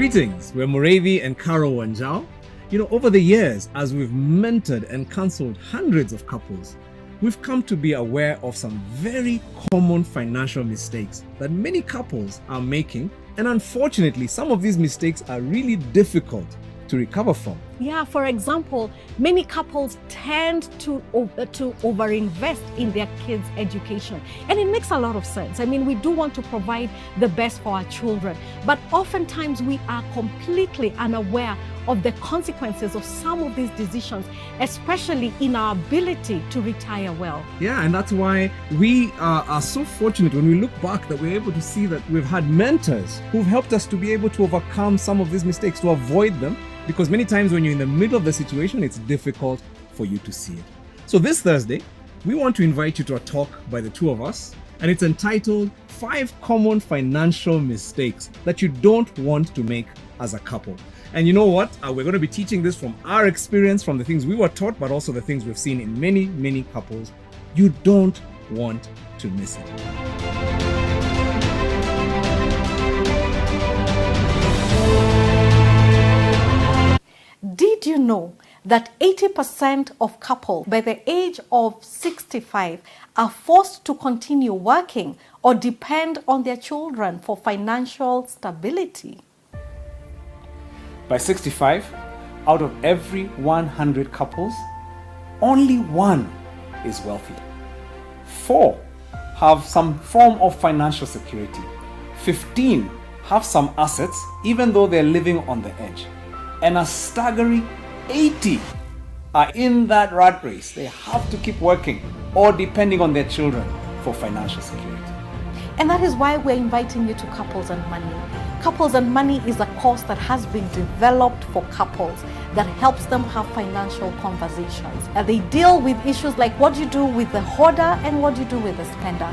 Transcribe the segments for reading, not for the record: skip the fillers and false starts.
Greetings, we're Moravi and Carol Wanjao. Over the years, as we've mentored and counseled hundreds of couples, we've come to be aware of some very common financial mistakes that many couples are making. And unfortunately, some of these mistakes are really difficult to recover from. Yeah, for example, many couples tend to overinvest in their kids' education. And it makes a lot of sense. I mean, we do want to provide the best for our children, but oftentimes we are completely unaware of the consequences of some of these decisions, especially in our ability to retire well. Yeah, and that's why we are so fortunate when we look back that we're able to see that we've had mentors who've helped us to be able to overcome some of these mistakes, to avoid them, because many times when you're in the middle of the situation, it's difficult for you to see it. So this Thursday, we want to invite you to a talk by the two of us, and it's entitled 5 Common Financial Mistakes That You Don't Want to Make as a Couple. And you know what? We're going to be teaching this from our experience, from the things we were taught, but also the things we've seen in many, many couples. You don't want to miss it. Did you know that 80% of couples by the age of 65 are forced to continue working or depend on their children for financial stability? By 65, out of every 100 couples, only 1 is wealthy. 4 have some form of financial security. 15 have some assets, even though they're living on the edge. And a staggering 80 are in that rat race. They have to keep working or depending on their children for financial security. And that is why we're inviting you to Couples and Money. Couples and Money is a course that has been developed for couples that helps them have financial conversations. And they deal with issues like what you do with the hoarder and what you do with the spender.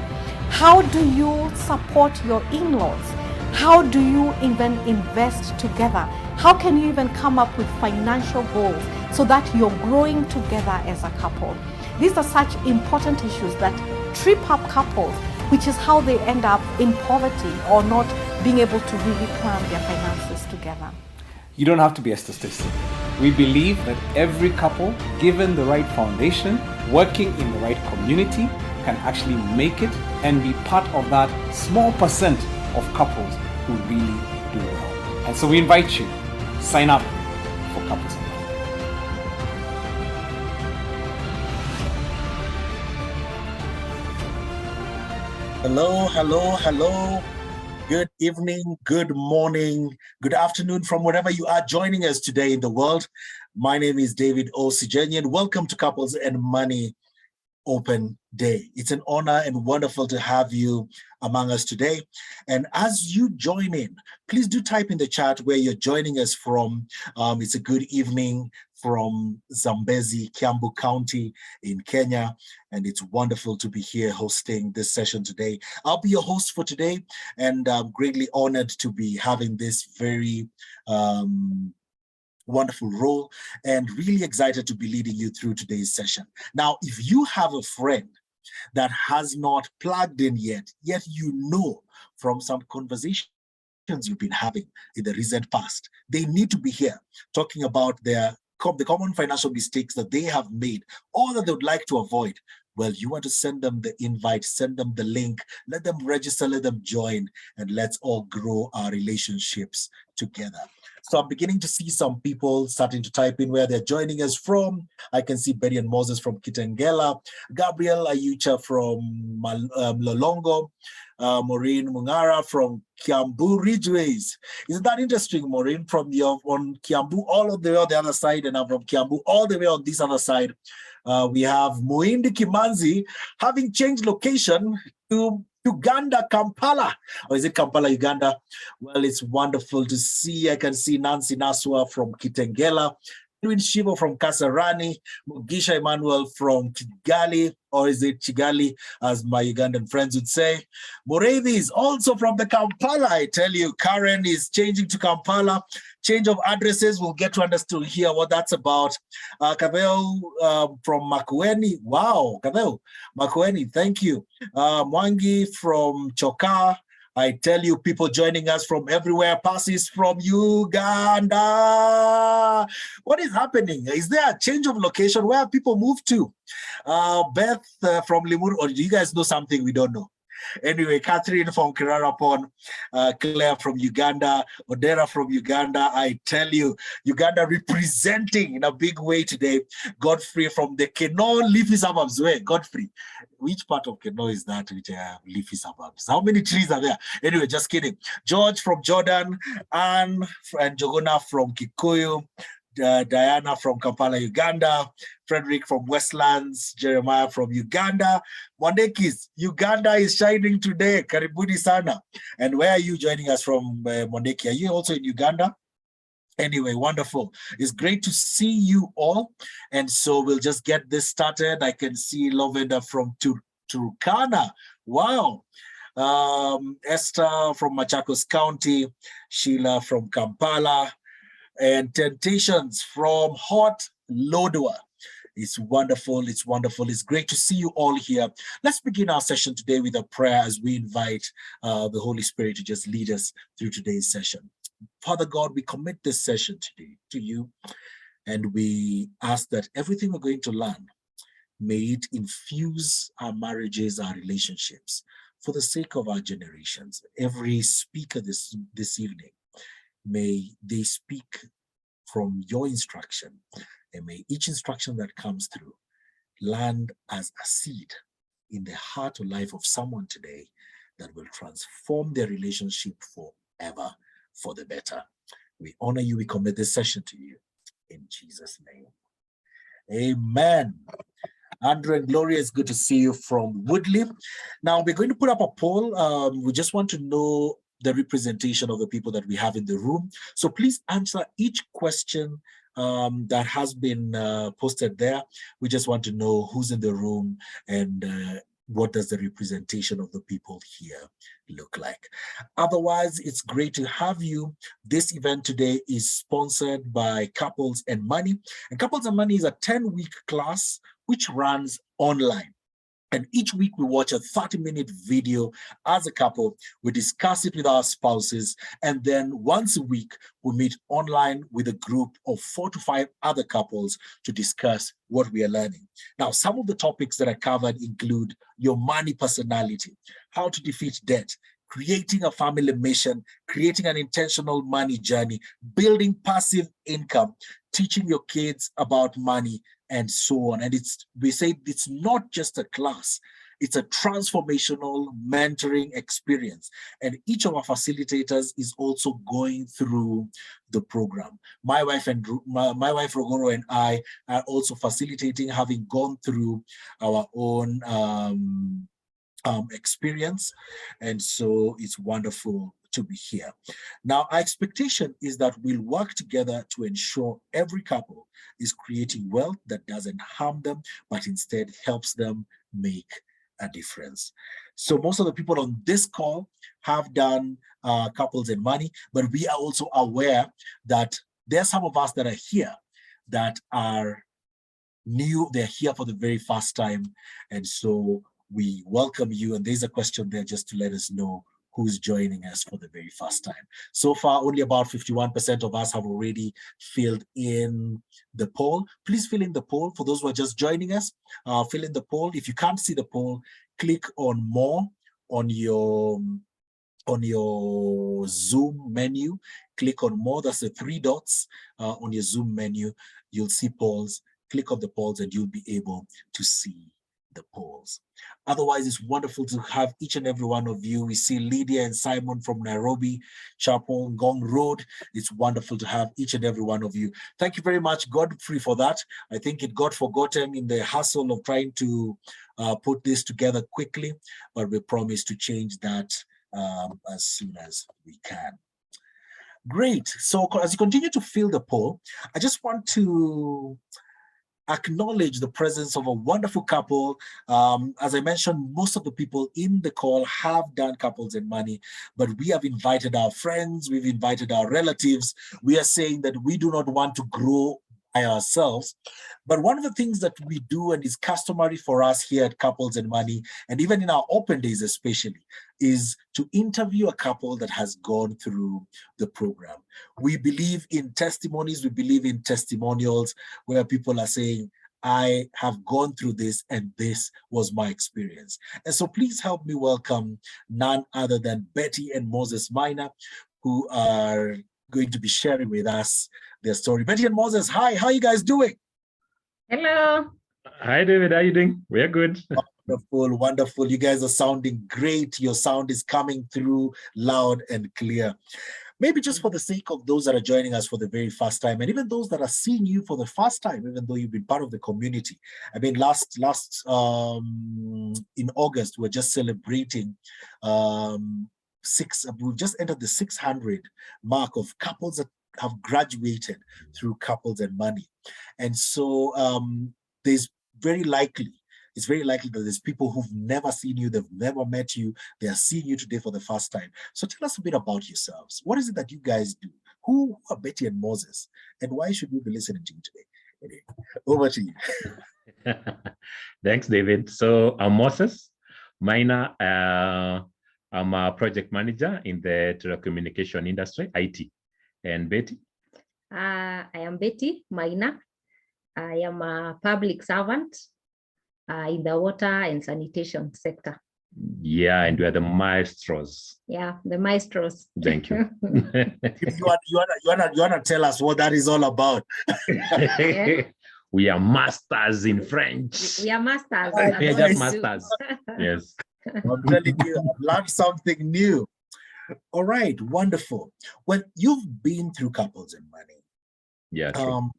How do you support your in-laws? How do you even invest together? How can you even come up with financial goals so that you're growing together as a couple? These are such important issues that trip up couples, which is how they end up in poverty or not being able to really plan their finances together. You don't have to be a statistic. We believe that every couple, given the right foundation, working in the right community, can actually make it and be part of that small percent of couples who really do well. And so we invite you, sign up for Couples and Money. Hello. Good evening, good morning, good afternoon from wherever you are joining us today in the world. My name is David Osijeni, and welcome to Couples and Money Open Day. It's an honor and wonderful to have you among us today. And as you join in, please do type in the chat where you're joining us from. It's a good evening from Zambezi, Kiambu County in Kenya. And it's wonderful to be here hosting this session today. I'll be your host for today, and I'm greatly honored to be having this very wonderful role and really excited to be leading you through today's session. Now, if you have a friend that has not plugged in yet you know from some conversations you've been having in the recent past, they need to be here talking about the common financial mistakes that they have made or that they would like to avoid. Well, you want to send them the invite, send them the link, let them register, let them join, and let's all grow our relationships together. So I'm beginning to see some people starting to type in where they're joining us from. I can see Betty and Moses from Kitengela, Gabriel Ayucha from Lolongo, Maureen Mungara from Kiambu Ridgeways. Isn't that interesting, Maureen, from on Kiambu all the way on the other side, and I'm from Kiambu all the way on this other side. We have Muindi Kimanzi having changed location to Uganda, Kampala. Or is it Kampala, Uganda? Well, it's wonderful to see. I can see Nancy Naswa from Kitengela, Edwin Shivo from Kasarani, Mugisha Emmanuel from Kigali, or is it Chigali, as my Ugandan friends would say. Morevi is also from the Kampala. I tell you, Karen is changing to Kampala. Change of addresses, we'll get to understand here what that's about. Kaveo from Makueni. Wow, Kaveo, Makueni, thank you. Mwangi from Choka. I tell you, people joining us from everywhere. Passes from Uganda. What is happening? Is there a change of location? Where have people moved to? Beth from Limuru, or do you guys know something we don't know? Anyway, Catherine from Kirarapon, Claire from Uganda, Odera from Uganda. I tell you, Uganda representing in a big way today. Godfrey from the Keno leafy suburbs. Where? Godfrey, which part of Keno is that? Which leafy suburbs? How many trees are there? Anyway, just kidding. George from Jordan, Anne and Jogona from Kikuyu. Diana from Kampala, Uganda, Frederick from Westlands, Jeremiah from Uganda. Mondekis, Uganda is shining today. Karibuni sana. And where are you joining us from, Mondeki? Are you also in Uganda? Anyway, wonderful. It's great to see you all. And so we'll just get this started. I can see Lovenda from Turkana. Wow. Esther from Machakos County, Sheila from Kampala, and Temptations from Hot Lodwar. It's wonderful. It's wonderful. It's great to see you all here. Let's begin our session today with a prayer as we invite the Holy Spirit to just lead us through today's session. Father God, we commit this session today to you, and we ask that everything we're going to learn, may it infuse our marriages, our relationships, for the sake of our generations. Every speaker this evening, may they speak from your instruction, and may each instruction that comes through land as a seed in the heart or life of someone today that will transform their relationship forever for the better. We honor you. We commit this session to you in Jesus' name. Amen. Andrew and Gloria, it's good to see you from Woodley. Now we're going to put up a poll. We just want to know the representation of the people that we have in the room. So please answer each question that has been posted there. We just want to know who's in the room and what does the representation of the people here look like. Otherwise, it's great to have you. This event today is sponsored by Couples and Money. And Couples and Money is a 10-week class which runs online. And each week we watch a 30-minute video as a couple. We discuss it with our spouses. And then once a week, we meet online with a group of 4 to 5 other couples to discuss what we are learning. Now, some of the topics that are covered include your money personality, how to defeat debt, creating a family mission, creating an intentional money journey, building passive income, teaching your kids about money, and so on. And we say it's not just a class, it's a transformational mentoring experience. And each of our facilitators is also going through the program. My wife Rogoro and I are also facilitating, having gone through our own experience. And so it's wonderful to be here. Now, our expectation is that we'll work together to ensure every couple is creating wealth that doesn't harm them, but instead helps them make a difference. So most of the people on this call have done Couples and Money, but we are also aware that there are some of us that are here that are new. They're here for the very first time. And so we welcome you. And there's a question there just to let us know who's joining us for the very first time. So far, only about 51% of us have already filled in the poll. Please fill in the poll. For those who are just joining us, fill in the poll. If you can't see the poll, click on more on your Zoom menu. Click on more. That's the 3 dots on your Zoom menu. You'll see polls. Click on the polls and you'll be able to see the polls. Otherwise, it's wonderful to have each and every one of you. We see Lydia and Simon from Nairobi, Chapel, Ngong Road. It's wonderful to have each and every one of you. Thank you very much, Godfrey, for that. I think it got forgotten in the hustle of trying to put this together quickly, but we promise to change that as soon as we can. Great. So as you continue to fill the poll, I just want to acknowledge the presence of a wonderful couple. As I mentioned, most of the people in the call have done Couples and Money, but we have invited our friends, we've invited our relatives. We are saying that we do not want to grow ourselves. But one of the things that we do, and is customary for us here at Couples and Money, and even in our open days especially, is to interview a couple that has gone through the program. We believe in testimonies, we believe in testimonials where people are saying, I have gone through this and this was my experience. And so please help me welcome none other than Betty and Moses Maina, who are going to be sharing with us their story. Betty and Moses, hi, how are you guys doing? Hello. Hi, David. How are you doing? We're good. Wonderful, wonderful. You guys are sounding great. Your sound is coming through loud and clear. Maybe just for the sake of those that are joining us for the very first time, and even those that are seeing you for the first time, even though you've been part of the community. I mean, in August, we're just celebrating we've just entered the 600 mark of couples that have graduated through Couples and Money. And so it's very likely that there's people who've never seen you, they've never met you, they are seeing you today for the first time. So tell us a bit about yourselves. What is it that you guys do? Who are Betty and Moses? And why should we be listening to you today? Anyway, over to you. Thanks, David. So I'm Moses Maina. I'm a project manager in the telecommunication industry, IT. And Betty? I am Betty Maina. I am a public servant in the water and sanitation sector. Yeah, and we are the maestros. Yeah, the maestros. Thank you. You wanna tell us what that is all about? Yeah. We are masters in French. We are masters. We are just masters. Yes. I'm telling you, I've learned something new. All right, wonderful. Well, you've been through Couples and Money. Yeah, true.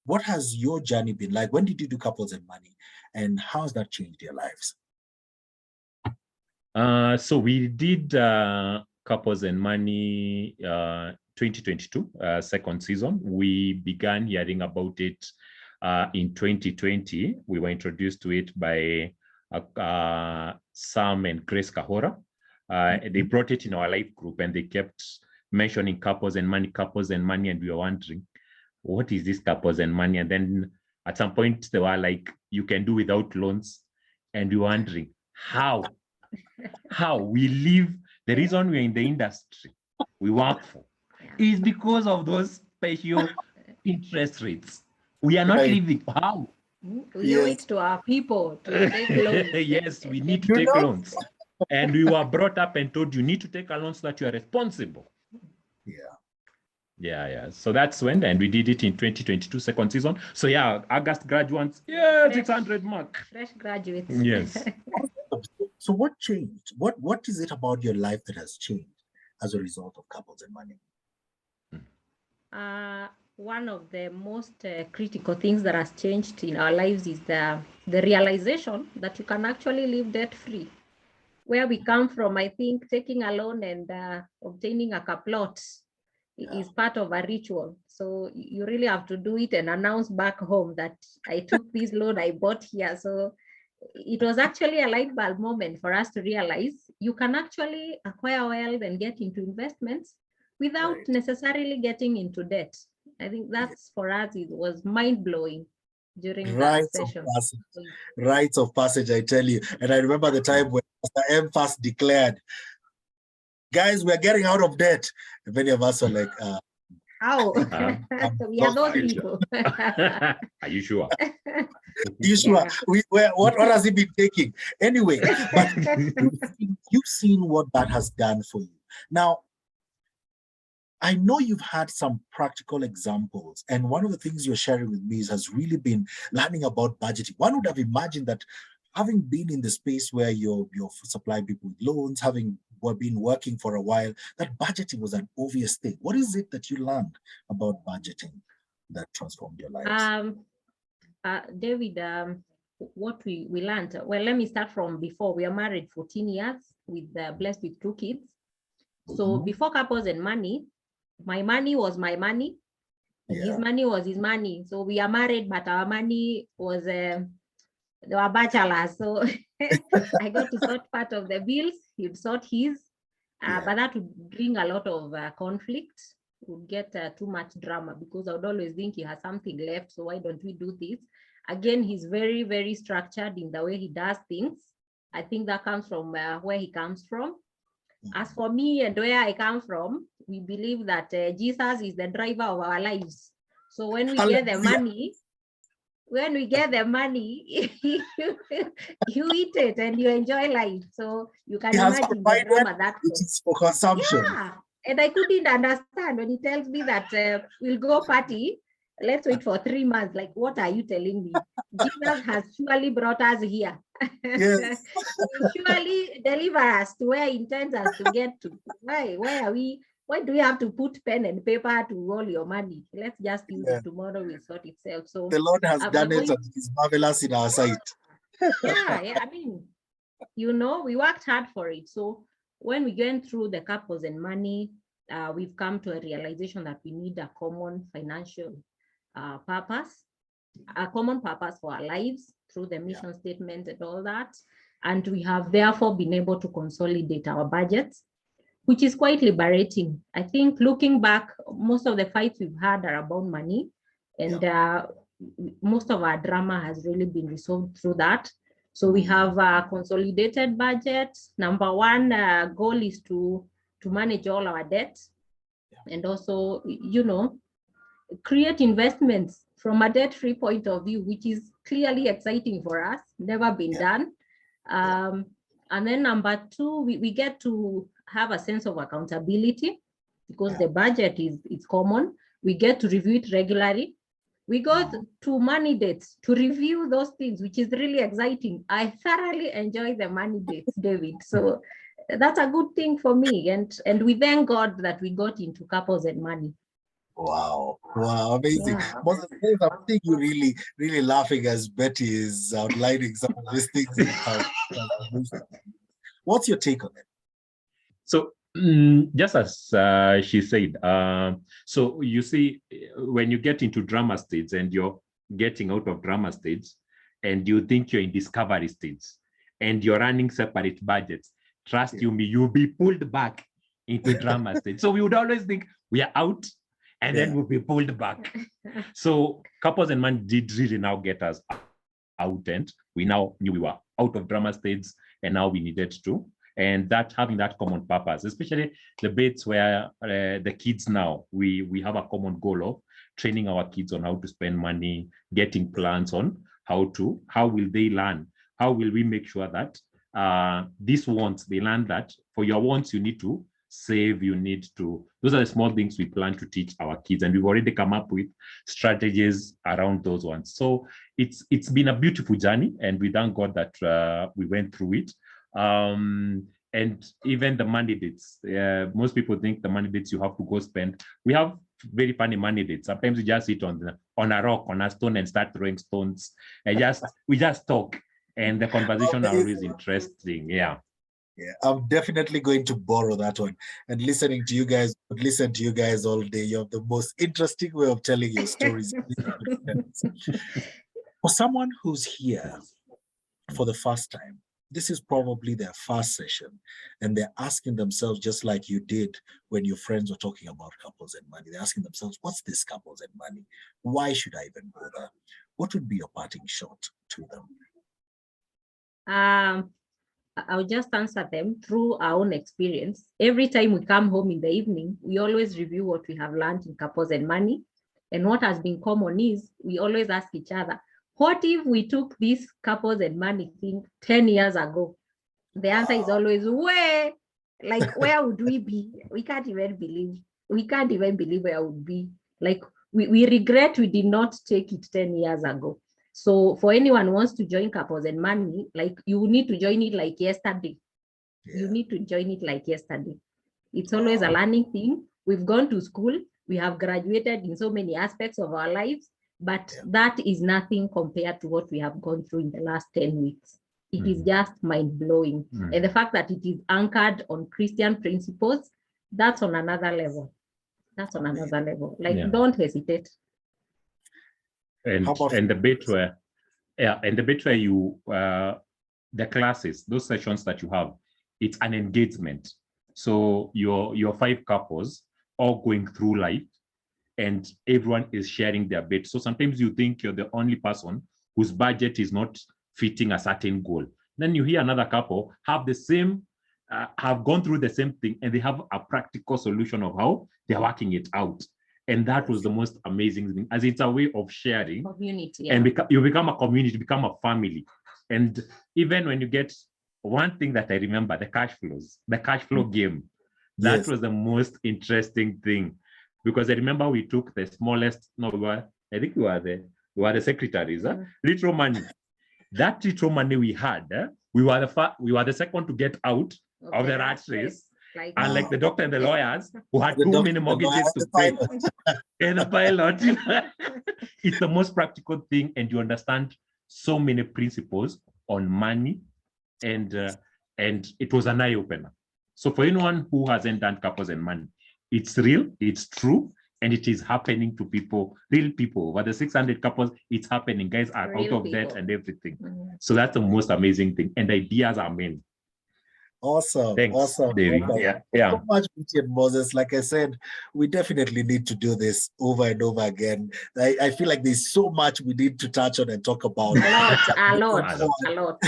What has your journey been like? When did you do Couples and Money? And how has that changed your lives? So we did Couples and Money 2022, second season. We began hearing about it in 2020. We were introduced to it by Sam and Grace Kahora. They brought it in our life group and they kept mentioning Couples and Money, and we were wondering, what is this Couples and Money? And then at some point they were like, you can do without loans. And we were wondering, how we live, the reason we're in the industry we work for is because of those special interest rates. We are not living. How? We owe it to our people to take loans. Yes, we need to take loans. And we were brought up and told you need to take a loan so that you are responsible. Yeah. So that's when, and we did it in 2022, second season. So yeah, August graduates, 600 mark. Fresh graduates. Yes. So what changed? What is it about your life that has changed as a result of Couples and Money? One of the most critical things that has changed in our lives is the realization that you can actually live debt-free. Where we come from, I think taking a loan and obtaining a plot is part of a ritual. So you really have to do it and announce back home that I took this loan, I bought here. So it was actually a light bulb moment for us to realize you can actually acquire wealth and get into investments without necessarily getting into debt. I think that's for us, it was mind-blowing during that session. Rites of passage, I tell you. And I remember the time when Pastor M first declared, guys, we're getting out of debt. And many of us were like, how? We are those people. Are you sure? You sure? Yeah. What has he been taking? Anyway, but you've seen what that has done for you. Now, I know you've had some practical examples, and one of the things you're sharing with me has really been learning about budgeting. One would have imagined that having been in the space where you're supplying people with loans, having been working for a while, that budgeting was an obvious thing. What is it that you learned about budgeting that transformed your lives? David, what we learned, well, let me start from before. We are married 14 years with blessed with 2 kids. So before Couples and Money, my money was my money. His money was his money. So we are married, but our money was, they were bachelors. So I got to sort part of the bills, he'd sort his, but that would bring a lot of conflict would get too much drama, because I would always think he has something left. So why don't we do this? Again, he's very, very structured in the way he does things. I think that comes from where he comes from. As for me and where I come from, we believe that Jesus is the driver of our lives. So when we get the money, you eat it and you enjoy life. So you can imagine the drama that is for consumption. Yeah, and I couldn't understand when he tells me that we'll go party. Let's wait for 3 months. Like, what are you telling me? Jesus has surely brought us here. Yes. Surely deliver us to where he intends us to get to. Why do we have to put pen and paper to roll your money? Let's just use it. Tomorrow will sort itself. So the Lord has done it, and it's marvelous in our sight. yeah, I mean, we worked hard for it. So when we went through the couples and money, we've come to a realization that we need a common financial purpose, a common purpose for our lives through the mission statement and all that. And we have therefore been able to consolidate our budgets, which is quite liberating. I think looking back, most of the fights we've had are about money, and most of our drama has really been resolved through that. So we have a consolidated budget. Number one goal is to manage all our debt, and also, create investments from a debt-free point of view, which is clearly exciting for us, never been done. And then number two, we get to have a sense of accountability, because the budget is common. We get to review it regularly. We go to money dates to review those things, which is really exciting. I thoroughly enjoy the money dates, David. So that's a good thing for me. And we thank God that we got into couples and money. Wow, amazing. Yeah. Most of the things I'm thinking you really, really laughing as Betty is outlining some of these things. What's your take on it? So just as she said, so you see, when you get into drama states and you're getting out of drama states and you think you're in discovery states and you're running separate budgets, trust you me, you'll be pulled back into drama states. So we would always think we are out, and then we'll be pulled back. So couples and money did really now get us out, and we now knew we were out of drama states, and now we needed to. And that having that common purpose, especially the bits where the kids now, we have a common goal of training our kids on how to spend money, getting plans on how will they learn? How will we make sure that these wants, they learn that for your wants, you need to save, those are the small things we plan to teach our kids, and we've already come up with strategies around those ones. So it's been a beautiful journey, and we thank God that we went through it. And even the money dates, most people think the money dates you have to go spend. We have very funny money dates. Sometimes we just sit on a rock, on a stone, and start throwing stones, and we just talk, and the conversation are always interesting. Yeah, I'm definitely going to borrow that one. And listening to you guys, listen to you guys all day. You have the most interesting way of telling your stories. For someone who's here for the first time, this is probably their first session, and they're asking themselves, just like you did when your friends were talking about couples and money, they're asking themselves, what's this couples and money? Why should I even bother? What would be your parting shot to them? I'll just answer them through our own experience. Every time we come home in the evening, we always review what we have learned in couples and money. And what has been common is we always ask each other, what if we took this couples and money thing 10 years ago? The answer is always, where would we be? We can't even believe where we would be. Like, we regret we did not take it 10 years ago. So for anyone who wants to join couples and money, like, you need to join it like yesterday. You need to join it like yesterday. It's always a learning thing. We've gone to school. We have graduated in so many aspects of our lives, but that is nothing compared to what we have gone through in the last 10 weeks. It is just mind-blowing. And the fact that it is anchored on Christian principles, that's on another level. Like, don't hesitate. And the bit where you the classes, those sessions that you have, it's an engagement. So your 5 couples all going through life and everyone is sharing their bit. So sometimes you think you're the only person whose budget is not fitting a certain goal. Then you hear another couple have the same, have gone through the same thing, and they have a practical solution of how they're working it out. And that was the most amazing thing, as it's a way of sharing. Community. And you become a community, become a family. And even when you get one thing that I remember, the cash flow game, that was the most interesting thing. Because I remember we took the smallest, we were the secretaries, little money. That little money we had, we were the second to get out of the rat race. Like the doctor and the lawyers who had too many mortgages to pay. And the pilot, it's the most practical thing, and you understand so many principles on money, and it was an eye-opener. So for anyone who hasn't done Couples and Money, it's real, it's true, and it is happening to people, real people. Over the 600 couples, it's happening. Guys are Real out of people. debt and everything. So that's the most amazing thing. And ideas are made. Awesome. Thanks, Awesome. David. Awesome. Yeah. So much, Betty and Moses. Like I said, we definitely need to do this over and over again. I feel like there's so much we need to touch on and talk about. A lot.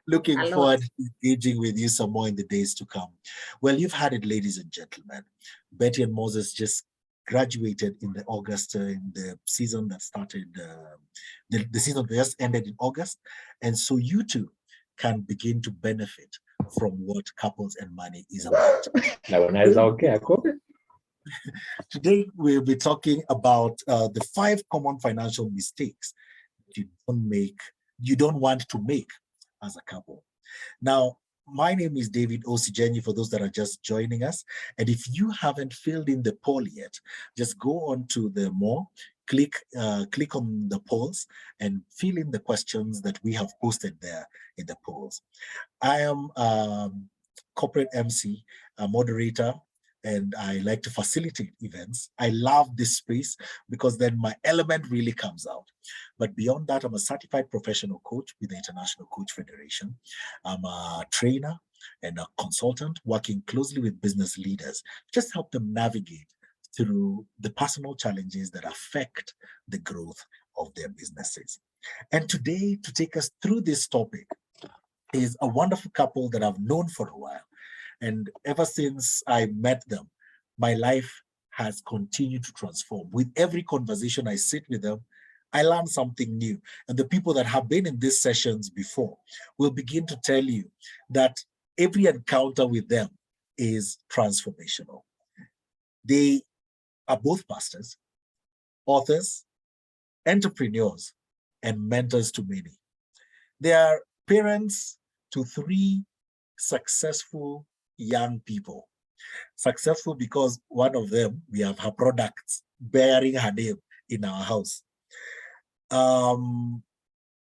Looking A lot. forward to engaging with you some more in the days to come. Well, you've had it, ladies and gentlemen. Betty and Moses just graduated in the August, in the season that started, the season that just ended in August. And so you two can begin to benefit from what Couples and Money is about. Today, we'll be talking about the 5 common financial mistakes you don't want to make as a couple. Now, my name is David Osijenyi, for those that are just joining us. And if you haven't filled in the poll yet, just go on to the more, click on the polls and fill in the questions that we have posted there in the polls. I am corporate MC, a moderator, and I like to facilitate events. I love this space because then my element really comes out. But beyond that, I'm a certified professional coach with the International Coach Federation. I'm a trainer and a consultant working closely with business leaders, just help them navigate through the personal challenges that affect the growth of their businesses. And today, to take us through this topic, is a wonderful couple that I've known for a while. And ever since I met them, my life has continued to transform. With every conversation I sit with them, I learn something new. And the people that have been in these sessions before will begin to tell you that every encounter with them is transformational. They are both pastors, authors, entrepreneurs, and mentors to many. They are parents to 3 successful young people. Successful because one of them, we have her products bearing her name in our house.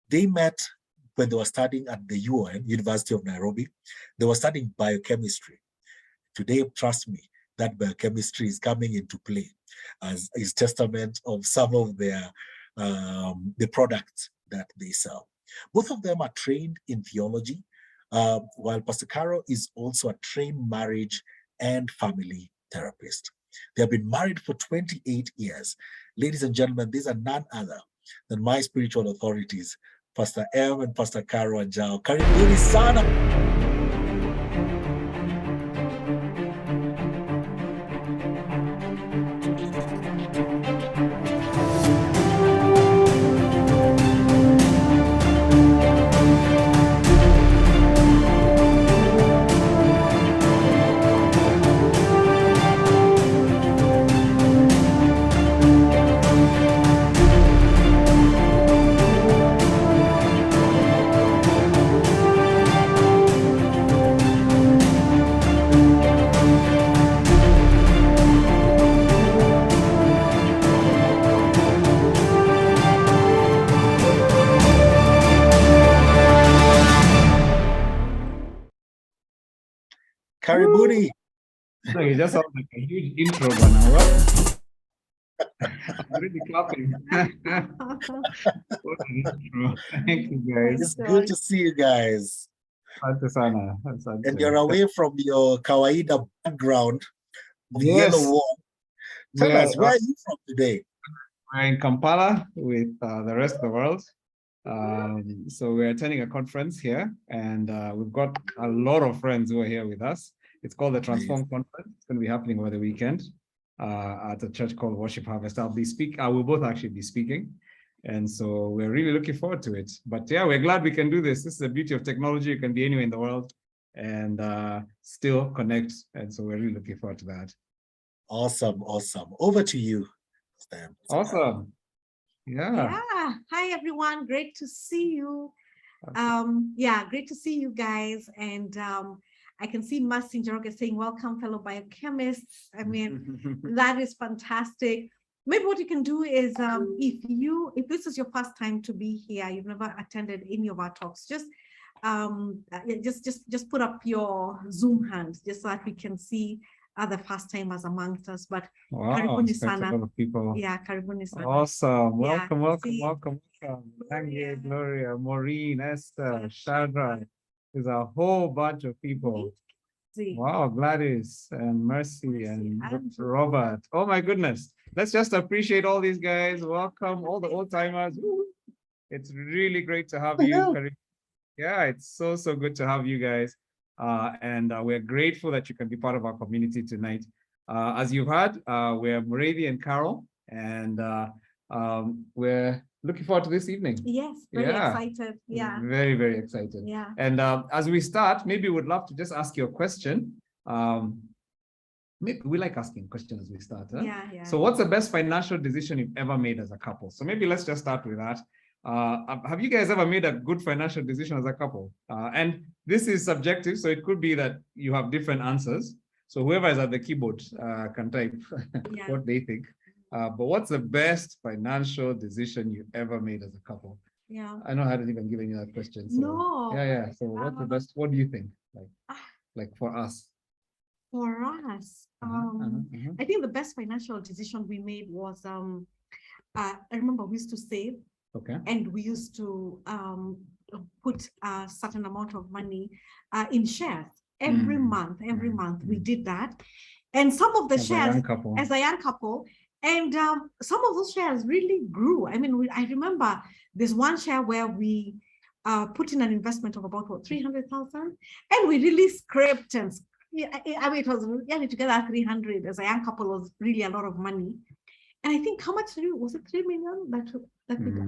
They met when they were studying at the UON, University of Nairobi. They were studying biochemistry. Today, trust me, that biochemistry is coming into play as is testament of some of their the products that they sell. Both of them are trained in theology, while Pastor Caro is also a trained marriage and family therapist. They have been married for 28 years. Ladies and gentlemen, these are none other than my spiritual authorities, Pastor M and Pastor Caro Anjao. Karibuni sana. Karibuni. So you just sound like a huge intro, Bana. Already clapping. What an intro. Thank you, guys. It's good to see you guys. Asante sana. And you're away from your kawaida background, the Yes. yellow wall. Tell We're, us, where are you from today? we're in Kampala with the rest of the world. So we're attending a conference here, and we've got a lot of friends who are here with us. It's called the Transform Conference. It's going to be happening over the weekend at a church called Worship Harvest. We'll both actually be speaking. And so we're really looking forward to it. But yeah, we're glad we can do this. This is the beauty of technology. You can be anywhere in the world and still connect. And so we're really looking forward to that. Awesome, awesome. Over to you, Stan. Awesome. Yeah. Yeah. Hi, everyone. Great to see you. Yeah, great to see you guys. And I can see Marcy Njoroge saying, welcome, fellow biochemists. I mean, that is fantastic. Maybe what you can do is if this is your first time to be here, you've never attended any of our talks, just put up your Zoom hand just so that we can see other first timers amongst us. But Wow, karibuni such a sana. lot of people. Yeah, karibuni sana. Awesome. Yeah, Welcome. see, Nange, Gloria, Maureen, Esther, Shadra. There's a whole bunch of people. See. Wow, Gladys and Mercy and Robert. Oh my goodness. Let's just appreciate all these guys. Welcome, all the old timers. It's really great to have you. Yeah, it's so good to have you guys. And we're grateful that you can be part of our community tonight. As you've heard, we're Mureithi and Carol, and we're looking forward to this evening. Yes, very excited. Yeah. Very excited. Yeah. And as we start, maybe we'd love to just ask you a question. Maybe we like asking questions as we start. Huh? Yeah. So what's the best financial decision you've ever made as a couple? So maybe let's just start with that. Have you guys ever made a good financial decision as a couple? And this is subjective, so it could be that you have different answers. So whoever is at the keyboard can type what they think. But what's the best financial decision you ever made as a couple? Yeah. I know I hadn't even given you that question. So, No. Yeah. So what's the best? What do you think? Like for us? For us, I think the best financial decision we made was I remember we used to save. Okay. And we used to put a certain amount of money in shares every month. Every month we did that, and some of the shares as a young couple, and some of those shares really grew. I mean, I remember there's one share where we put in an investment of about 300,000, and we really scraped and I mean it was together 300 as a young couple was really a lot of money. And I think how much was it? 3 million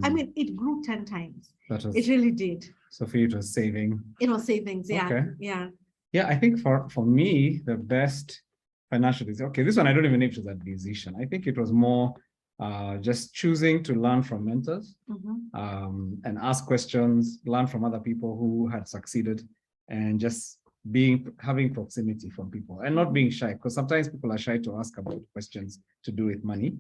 I mean, it grew 10 times. It really did. So for you, it was saving. It was savings, yeah. Okay. Yeah. Yeah, I think for me, the best financial decision. Okay, this one I don't even know if it was a decision. I think it was more just choosing to learn from mentors and ask questions, learn from other people who had succeeded, and just having proximity from people and not being shy, because sometimes people are shy to ask about questions to do with money.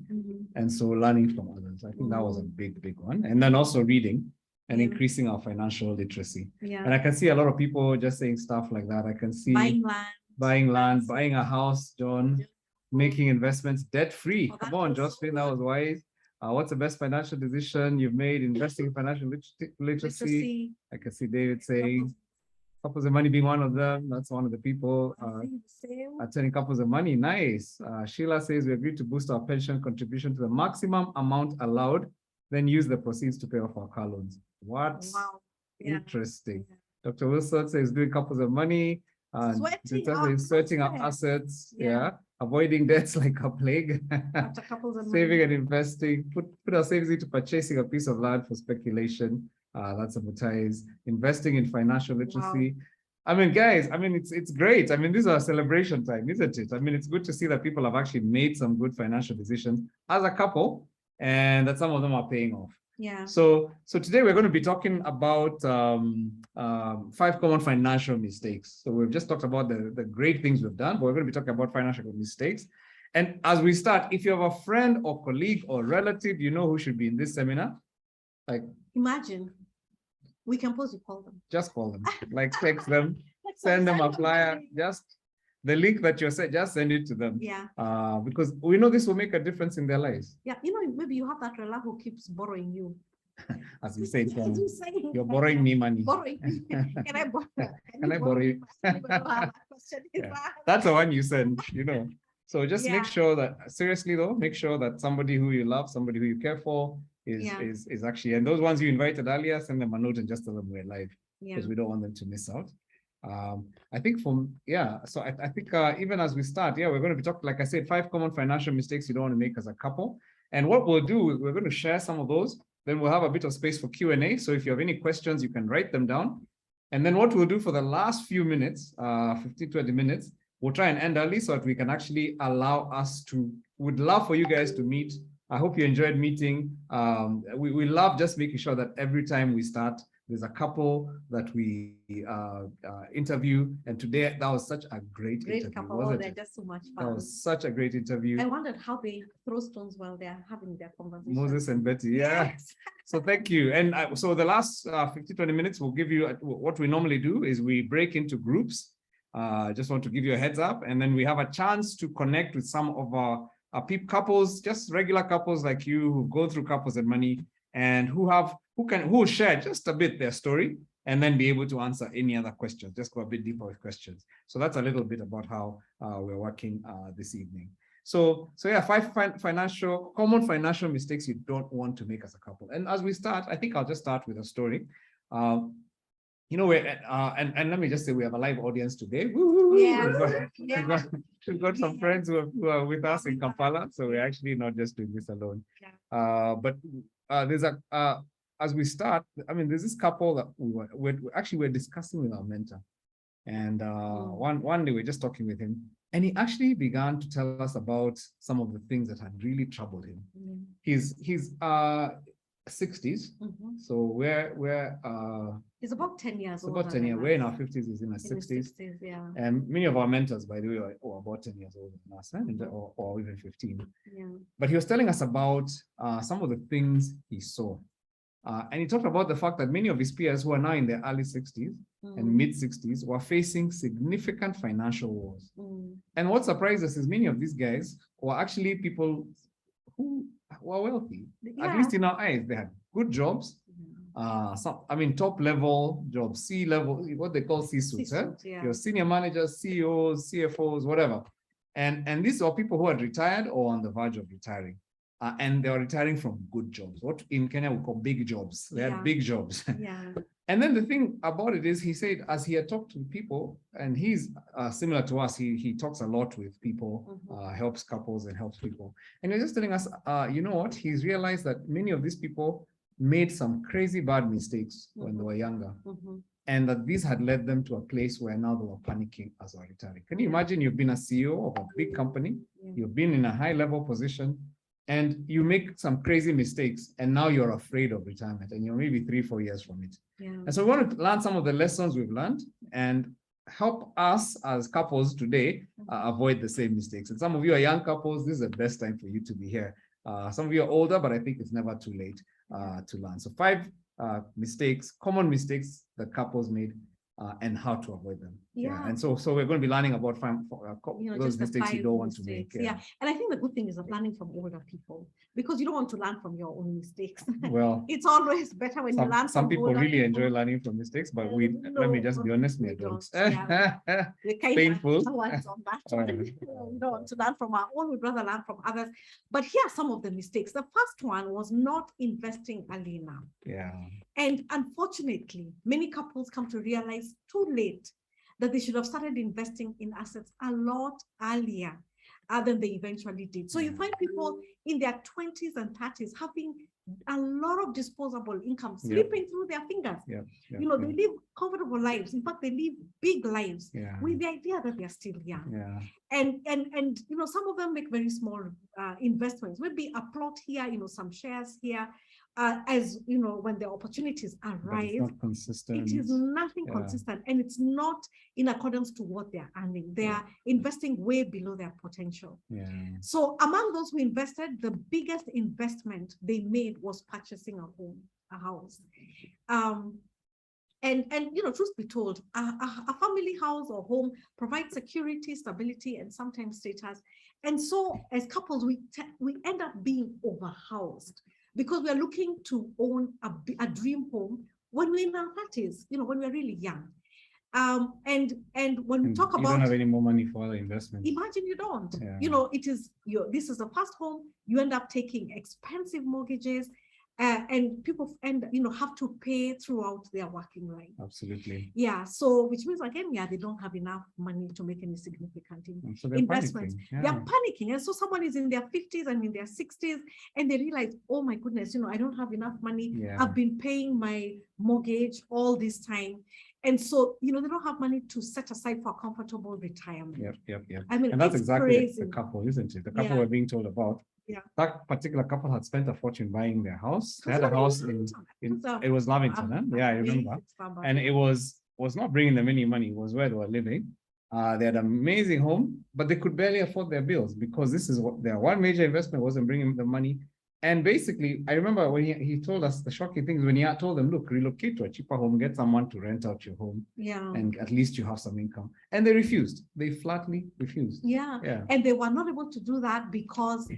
And so learning from others, I think that was a big one. And then also reading and increasing our financial literacy. Yeah. And I can see a lot of people just saying stuff like that. I can see buying land, buying a house, John, making investments debt-free. Come on, Josephine, that was wise. What's the best financial decision you've made? Investing in financial literacy. I can see David saying Couples of Money being one of them. That's one of the people. Attending Couples of Money, nice. Sheila says we agreed to boost our pension contribution to the maximum amount allowed, then use the proceeds to pay off our car loans. What? Wow. Yeah. Interesting. Yeah. Dr. Wilson says doing Couples of Money. Sweating up assets. Yeah. Avoiding debts like a plague. Saving and investing. Put our savings into purchasing a piece of land for speculation. That's advertised. Investing in financial literacy. Wow. I mean, guys, I mean, it's great. I mean, this is a celebration time, isn't it? I mean, it's good to see that people have actually made some good financial decisions as a couple, and that some of them are paying off. Yeah. So today we're going to be talking about 5 common financial mistakes. So we've just talked about the great things we've done, but we're going to be talking about financial mistakes. And as we start, if you have a friend or colleague or relative, you know who should be in this seminar. Like, imagine. We can pause, you call them. Just call them, like text them, send them a flyer, just the link that you said, just send it to them. Yeah. Because we know this will make a difference in their lives. Yeah, you know, maybe you have that relative who keeps borrowing you. As we said, you're borrowing me money. Borrowing me. Can I borrow? Can I borrow you? Yeah. That's the one you send, you know. So just make sure that, seriously though, make sure that somebody who you love, somebody who you care for is actually, and those ones you invited earlier, send them a note and just tell them we're live, because we don't want them to miss out. I think so I think even as we start, we're going to be talking, like I said, 5 common financial mistakes you don't want to make as a couple. And what we'll do, we're going to share some of those, then we'll have a bit of space for Q&A. So if you have any questions, you can write them down. And then what we'll do for the last few minutes, 15, 20 minutes, we'll try and end early so that we can actually allow us to, would love for you guys to meet. I hope you enjoyed meeting. We love just making sure that every time we start, there's a couple that we interview. And today, that was such a great interview, couple. wasn't They're it? just so much fun. That was such a great interview. I wondered how they throw stones while they're having their conversation. Moses and Betty, Yes. So thank you. And so the last 50, 20 minutes, we'll give you, what we normally do is we break into groups. Just want to give you a heads up. And then we have a chance to connect with some of our peep couples, just regular couples like you who go through Couples and Money, and who will share just a bit their story and then be able to answer any other questions, just go a bit deeper with questions. So that's a little bit about how we're working this evening. So yeah, 5 common financial mistakes you don't want to make as a couple. And as we start, I think I'll just start with a story. You know, and let me just say, we have a live audience today. We've got some friends who are with us in Kampala, so we're actually not just doing this alone. But there's as we start, I mean, there's this couple that we're discussing with our mentor, and one day we're just talking with him, and he actually began to tell us about some of the things that had really troubled him. He's 60s, so we're he's about 10 years old. About 10 years. We're in our 50s, he's in our 60s. And many of our mentors, by the way, are about 10 years older than us, or even 15. But he was telling us about some of the things he saw. And he talked about the fact that many of his peers who are now in their early 60s and mid 60s were facing significant financial woes. And what surprised us is many of these guys were actually people who were wealthy, at least in our eyes. They had good jobs, top level jobs, C-level, what they call C-suits, your senior managers, CEOs, CFOs, whatever. And these are people who had retired or on the verge of retiring. And they were retiring from good jobs. What in Kenya we call big jobs. They had big jobs. And then the thing about it is, he said, as he had talked to people, and he's similar to us, he talks a lot with people, helps couples and helps people. And he's just telling us, you know what? He's realized that many of these people made some crazy bad mistakes when they were younger. And that these had led them to a place where now they were panicking as they were retiring. Can you imagine you've been a CEO of a big company, you've been in a high level position, and you make some crazy mistakes, and now you're afraid of retirement, and you're maybe 3-4 years from it. And so we want to learn some of the lessons we've learned and help us as couples today avoid the same mistakes. And some of you are young couples, this is the best time for you to be here. Some of you are older, but I think it's never too late to learn. So 5 mistakes, common mistakes that couples made, and how to avoid them. And so we're going to be learning about those mistakes you don't want to make. And I think the good thing is of learning from older people, because you don't want to learn from your own mistakes. Well, it's always better when you learn from some people really people. enjoy learning from mistakes, but let me just be honest, we don't. Painful. On that we don't want to learn from our own, we'd rather learn from others. But here are some of the mistakes. The first one was not investing early enough. And unfortunately, many couples come to realize too late that they should have started investing in assets a lot earlier than they eventually did. So you find people in their 20s and 30s having a lot of disposable income slipping through their fingers. They live comfortable lives. In fact, they live big lives with the idea that they're still young. And some of them make very small investments, maybe a plot here, some shares here. As you know, when the opportunities arise, it's not consistent. It is nothing consistent, and it's not in accordance to what they're earning. They are investing way below their potential. So among those who invested, the biggest investment they made was purchasing a house. And truth be told, a family house or home provides security, stability, and sometimes status. And so as couples, we end up being overhoused, because we are looking to own a dream home when we're in our 30s, when we're really young. And when we talk you about, don't have any more money for other investments. imagine you don't. Yeah. You know, it is this is the first home. You end up taking expensive mortgages, and people have to pay throughout their working life. Absolutely. Yeah. So which means again, they don't have enough money to make any significant So they're investments. panicking. They're panicking, and so someone is in their 50s and in their 60s, and they realize, oh my goodness, I don't have enough money. Yeah. I've been paying my mortgage all this time. And so, they don't have money to set aside for a comfortable retirement. Yep. I mean, And that's it's exactly crazy. the couple, isn't it? The couple Yeah. we're being told about. Yeah. That particular couple had spent a fortune buying their house. They had a It house was it was Lavington, huh? Yeah, I remember. And it was not bringing them any money. It was where they were living. They had an amazing home, but they could barely afford their bills because this is what their one major investment wasn't bringing them money. And basically, I remember when he told us the shocking things when he had told them, look, relocate to a cheaper home, get someone to rent out your home, and at least you have some income. And they refused. They flatly refused. Yeah. And they were not able to do that because,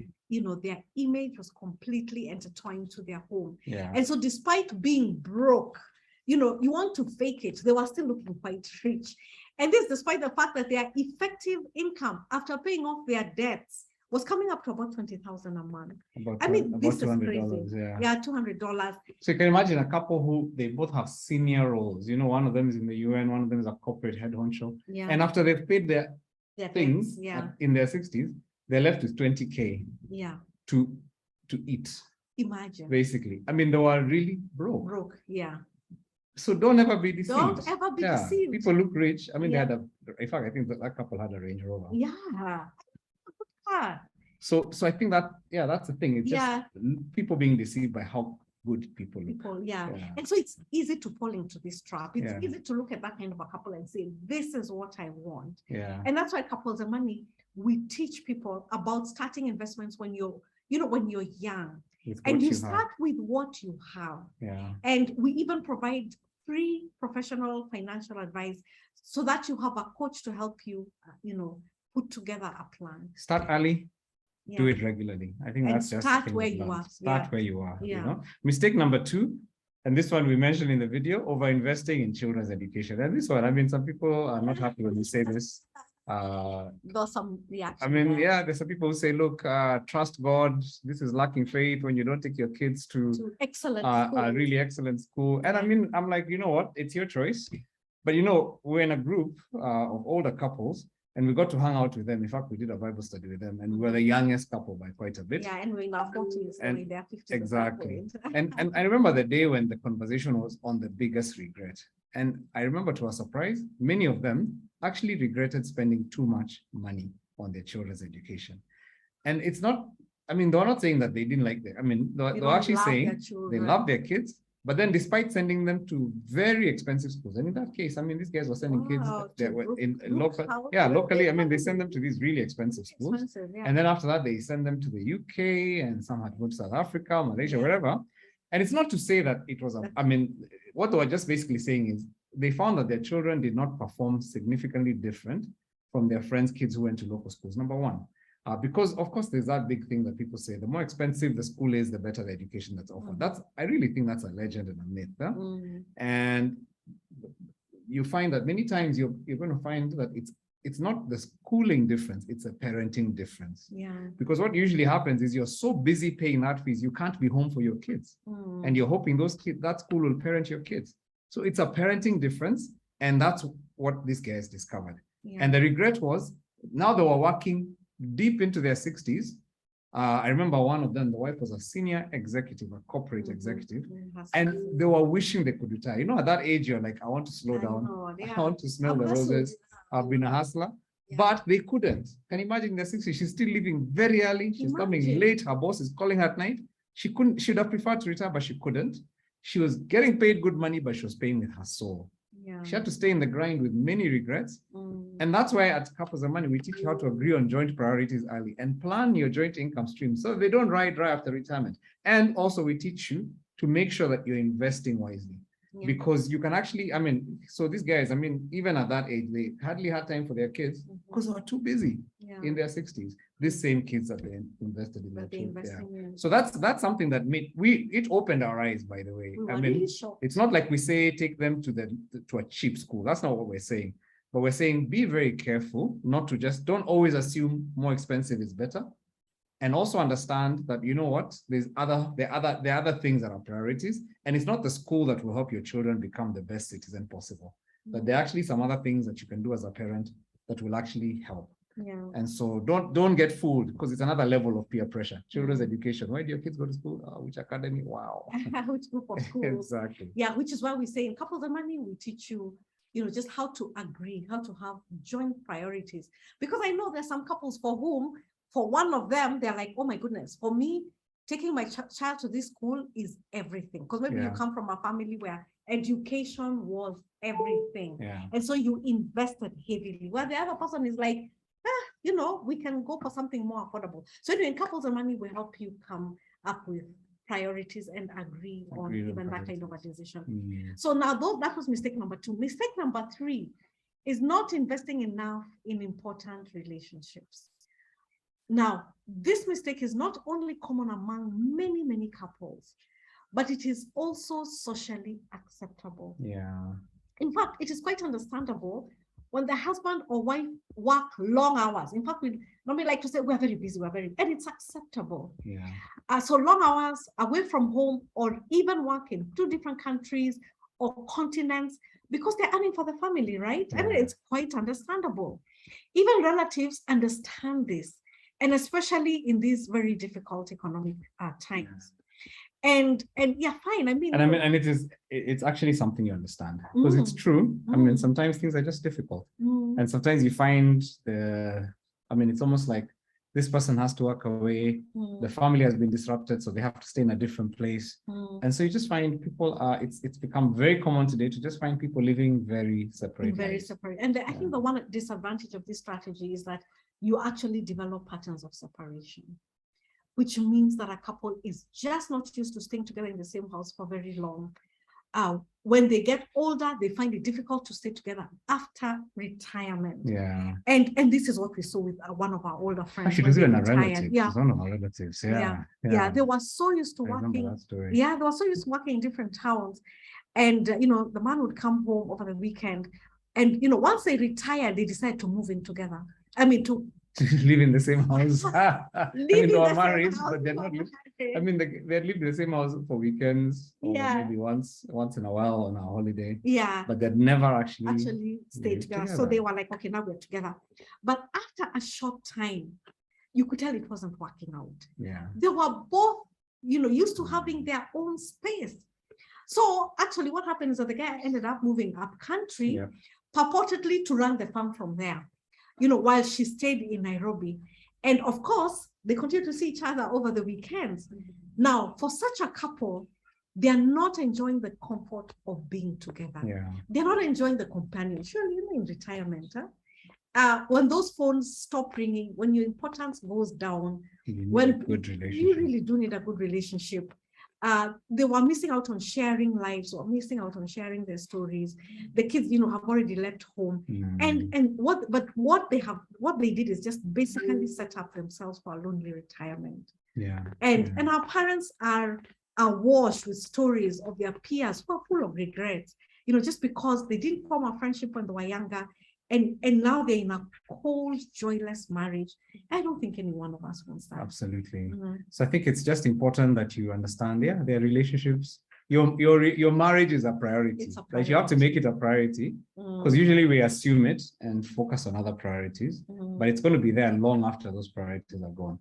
their image was completely intertwined to their home. Yeah. And so despite being broke, you want to fake it, they were still looking quite rich. And this despite the fact that their effective income after paying off their debts was coming up to about 20,000 a month. This is crazy. Yeah, $200. So you can imagine a couple who they both have senior roles. One of them is in the UN, one of them is a corporate head honcho. Yeah. And after they've paid their things debts, in their 60s, they're left with 20K. Yeah. To eat. Imagine. Basically, they were really broke. Broke, yeah. So don't ever be deceived. Don't ever be deceived. People look rich. They had in fact, I think that couple had a Range Rover. Yeah. So I think that's the thing. It's just people being deceived by how good people look. Yeah. And so it's easy to fall into this trap. It's easy to look at that kind of a couple and say, this is what I want. Yeah. And that's why Couples and Money, we teach people about starting investments when you're young. And you start with what you have. Yeah. And we even provide free professional financial advice so that you have a coach to help you, put together a plan. Start early. Yeah. Do it regularly. I think that's just start where you are. Start where you are. Yeah. Mistake number 2, and this one we mentioned in the video: over investing in children's education. And this one, some people are not happy when we say this. There's some reaction. There's some people who say, look, trust God. This is lacking faith when you don't take your kids to excellent a really excellent school. And I'm like, you know what? It's your choice. But we're in a group of older couples, and we got to hang out with them. In fact, we did a Bible study with them, and we were the youngest couple by quite a bit. Yeah, and we're in our 40s, and they're 50s. Exactly. and I remember the day when the conversation was on the biggest regret. And I remember, to our surprise, many of them actually regretted spending too much money on their children's education. And it's not, they're not saying that they didn't like them. They're actually saying they love their kids. But then despite sending them to very expensive schools, and in that case, these guys were sending kids that were locally, they send them to these really expensive schools. And then after that, they send them to the UK, and some had gone to South Africa, Malaysia, wherever. And it's not to say that it was, what they were just basically saying is they found that their children did not perform significantly different from their friends' kids who went to local schools, number one. Because of course there's that big thing that people say, the more expensive the school is, the better the education that's offered. I really think that's a legend and a myth. And you find that many times you're going to find that it's not the schooling difference, it's a parenting difference. Yeah. Because what usually happens is you're so busy paying that fees, you can't be home for your kids. And you're hoping that school will parent your kids. So it's a parenting difference, and that's what these guys discovered. Yeah. And the regret was, now they were working deep into their 60s. I remember one of them, the wife was a senior executive, a corporate executive, and they were wishing they could retire. At that age, you're like, I want to slow down. I want to smell the roses. I've been a hustler. Yeah. But they couldn't. Can you imagine their 60s? She's still leaving very early. She's coming late. Her boss is calling her at night. She'd have preferred to retire, but she couldn't. She was getting paid good money, but she was paying with her soul. Yeah. She had to stay in the grind with many regrets. And that's why at Couples and Money, we teach you how to agree on joint priorities early and plan your joint income stream so they don't ride dry after retirement. And also we teach you to make sure that you're investing wisely. Yeah. because you can actually, I mean, so these guys, I mean, even at that age, they hardly had time for their kids because they were too busy in their 60s. These same kids that they invested in their children. So that's something that it opened our eyes, by the way. I mean, it's not like we say take them to a cheap school. That's not what we're saying. But we're saying be very careful not to don't always assume more expensive is better. And also understand that, you know what, there are other things that are priorities. And it's not the school that will help your children become the best citizen possible. But there are actually some other things that you can do as a parent that will actually help. Yeah. And so don't get fooled, because it's another level of peer pressure. Children's education. Where do your kids go to school? Which academy? Wow. Which group of schools? Exactly. Yeah, which is why we say in Couples and Money, we teach you, just how to agree, how to have joint priorities. Because I know there's some couples for whom, for one of them, they're like, oh my goodness, for me, taking my child to this school is everything. Because maybe you come from a family where education was everything. Yeah. And so you invested heavily. While the other person is like, we can go for something more affordable. So in Couples and Money, we help you come up with priorities and agree on even that kind of a decision. So now that was mistake number 2. Mistake number 3 is not investing enough in important relationships. Now, this mistake is not only common among many, many couples, but it is also socially acceptable. Yeah. In fact, it is quite understandable when the husband or wife work long hours. In fact, we normally like to say we're very busy, and it's acceptable. Yeah. So long hours away from home, or even working 2 different countries or continents, because they're earning for the family, right? Yeah. I mean, it's quite understandable. Even relatives understand this, and especially in these very difficult economic times. And yeah, fine. I mean, and it's actually something you understand, because it's true. I mean, sometimes things are just difficult, and sometimes you find it's almost like this person has to work away. The family has been disrupted, so they have to stay in a different place. And so you just find people it's become very common today to just find people living very separate. And I think the one disadvantage of this strategy is that you actually develop patterns of separation, which means that a couple is just not used to staying together in the same house for very long. When they get older, they find it difficult to stay together after retirement. Yeah. And this is what we saw with one of our older friends. Actually, this is a relative. Yeah. It's one of our relatives. Yeah. They were so used to working. Yeah, they were so used to working in different towns. And, the man would come home over the weekend. And, once they retired, they decided to move in together. I mean, to live in the same house. They are married, house, but they're not. They live in the same house for weekends, or maybe once in a while on a holiday. Yeah, but they'd never actually stayed together. So they were like, okay, now we're together. But after a short time, you could tell it wasn't working out. Yeah, they were both, used to having their own space. So actually, what happened is that the guy ended up moving up country, purportedly to run the farm from there. While she stayed in Nairobi. And of course, they continue to see each other over the weekends. Now, for such a couple, they're not enjoying the comfort of being together. Yeah. They're not enjoying the companionship. In retirement, when those phones stop ringing, when your importance goes down, you really do need a good relationship. They were missing out on sharing lives, or missing out on sharing their stories. The kids, have already left home. And what they did is just basically set up themselves for a lonely retirement. Yeah. And our parents are awash with stories of their peers who are full of regrets, just because they didn't form a friendship when they were younger. And now they're in a cold, joyless marriage. I don't think any one of us wants that. Absolutely. So I think it's just important that you understand, their relationships. Your marriage is a priority. It's a priority. Like, you have to make it a priority, because usually we assume it and focus on other priorities, but it's going to be there long after those priorities are gone.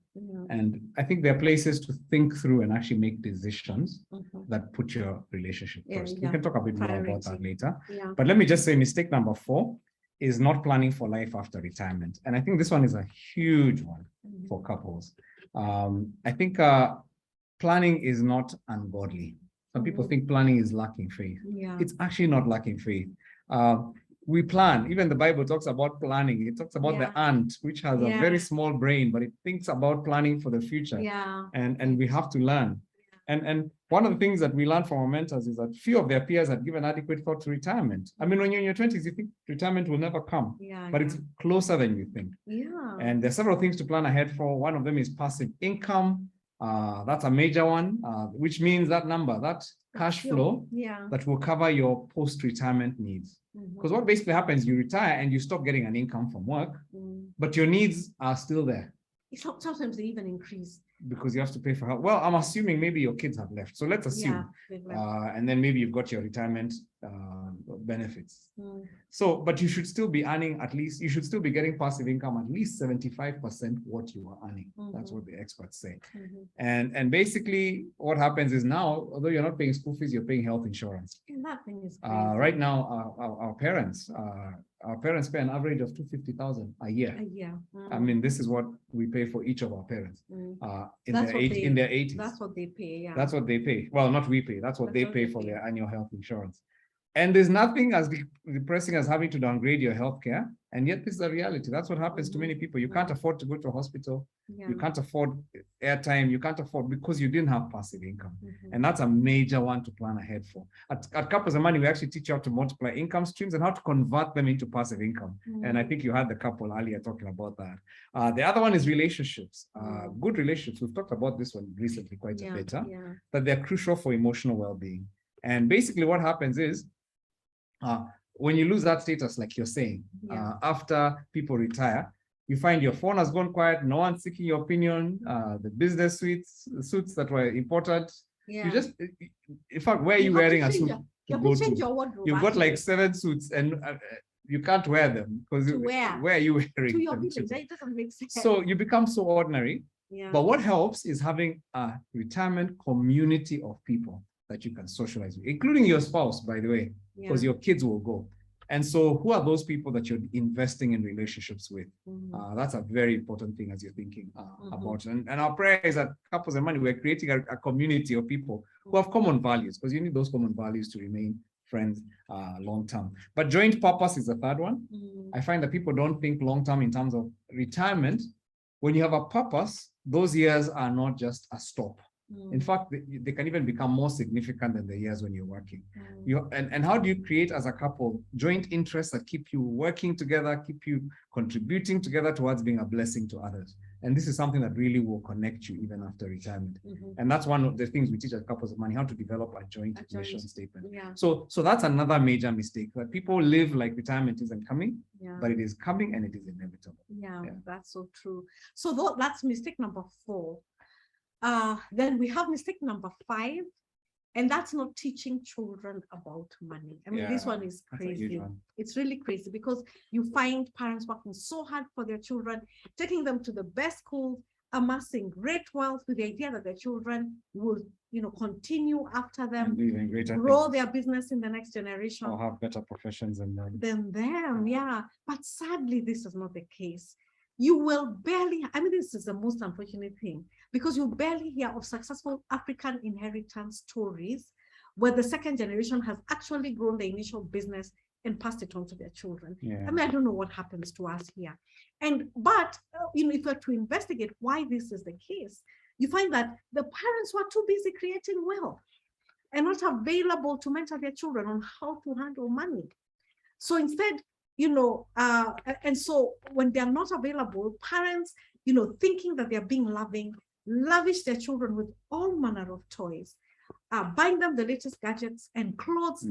And I think there are places to think through and actually make decisions that put your relationship first. We can talk a bit more about that later. But let me just say, mistake number 4 is not planning for life after retirement. And I think this one is a huge one for couples. I think planning is not ungodly. Some people think planning is lacking faith. It's actually not lacking faith. We plan. Even the Bible talks about planning. It talks about the ant, which has a very small brain, but it thinks about planning for the future. And we have to learn. And one of the things that we learned from our mentors is that few of their peers had given adequate thought to retirement. I mean, when you're in your 20s, you think retirement will never come, but it's closer than you think. Yeah. And there's several things to plan ahead for. One of them is passive income. That's a major one, which means that number, that cash flow that will cover your post-retirement needs. Because what basically happens, you retire and you stop getting an income from work, but your needs are still there. Sometimes they even increase. Because you have to pay for help. Well, I'm assuming maybe your kids have left. So let's assume. And then maybe you've got your retirement benefits. So, but you should still be earning at least, you should still be getting passive income, at least 75% what you are earning. That's what the experts say. And basically what happens is now, although you're not paying school fees, you're paying health insurance. And that thing is crazy. Right now, our parents pay an average of 250,000 a year. I mean, this is what we pay for each of our parents in their 80s. That's what they pay. Yeah. That's what they pay. Well, not we pay. That's what they pay for their annual health insurance. And there's nothing as depressing as having to downgrade your healthcare. And yet this is a reality. That's what happens to many people. You can't afford to go to a hospital. You can't afford airtime. You can't afford because you didn't have passive income. And that's a major one to plan ahead for. At Couples and Money, we actually teach you how to multiply income streams and how to convert them into passive income. And I think you had the couple earlier talking about that. The other one is relationships. Good relationships. We've talked about this one recently quite a bit. That they're crucial for emotional well-being. And basically what happens is, when you lose that status, like you're saying, after people retire, you find your phone has gone quiet, no one's seeking your opinion, the business suits that were important. You just, in fact, where are you wearing a suit to go to? You've got like 7 suits and you can't wear them because where are you wearing to your them? village, that doesn't make sense. So you become so ordinary. But what helps is having a retirement community of people that you can socialize with, including your spouse, by the way, because your kids will go. And so who are those people that you're investing in relationships with? That's a very important thing as you're thinking about. And our prayer is that Couples and Money, we're creating a community of people who have common values, because you need those common values to remain friends long term. But joint purpose is the third one. I find that people don't think long term in terms of retirement. When you have a purpose, those years are not just a stop. In fact, they can even become more significant than the years when you're working. And how do you create as a couple joint interests that keep you working together, keep you contributing together towards being a blessing to others? And this is something that really will connect you even after retirement. And that's one of the things we teach at Couples of Money, how to develop a joint mission statement. So that's another major mistake, that people live like retirement isn't coming, but it is coming and it is inevitable. That's so true. So that's mistake number 4. Then we have mistake number 5, and that's not teaching children about money. I mean, this one is crazy. It's really crazy because you find parents working so hard for their children, taking them to the best schools, amassing great wealth with the idea that their children will, continue after them, grow their business in the next generation, or have better professions than them. But sadly, this is not the case. You will barely, this is the most unfortunate thing, because you barely hear of successful African inheritance stories where the second generation has actually grown the initial business and passed it on to their children. I don't know what happens to us here. But if we're to investigate why this is the case, you find that the parents were too busy creating wealth and not available to mentor their children on how to handle money. So instead, and so when they're not available, parents, thinking that they're being loving, lavish their children with all manner of toys, buying them the latest gadgets and clothes.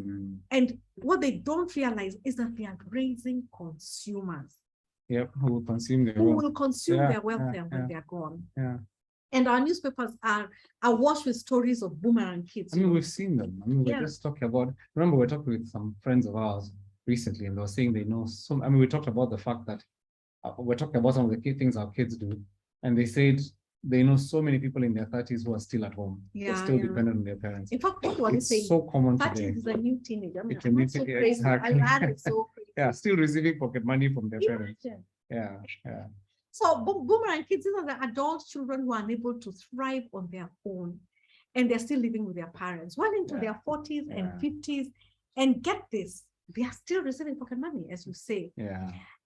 And what they don't realize is that they are raising consumers. Who will consume their wealth when they're gone. And our newspapers are awash with stories of boomerang kids. We've seen them. We're just talking about, remember, we're talking with some friends of ours recently, and they were saying they know some. We talked about the fact that we're talking about some of the key things our kids do, and they said they know so many people in their 30s who are still at home. They're still dependent on their parents. In fact, people are saying so common 30s today. is a new teenager. It's so crazy. Exactly. It's so crazy. Still receiving pocket money from their parents. So boomerang kids, these are the adult children who are unable to thrive on their own, and they're still living with their parents well into their 40s and 50s. And get this, they are still receiving pocket money, as you say.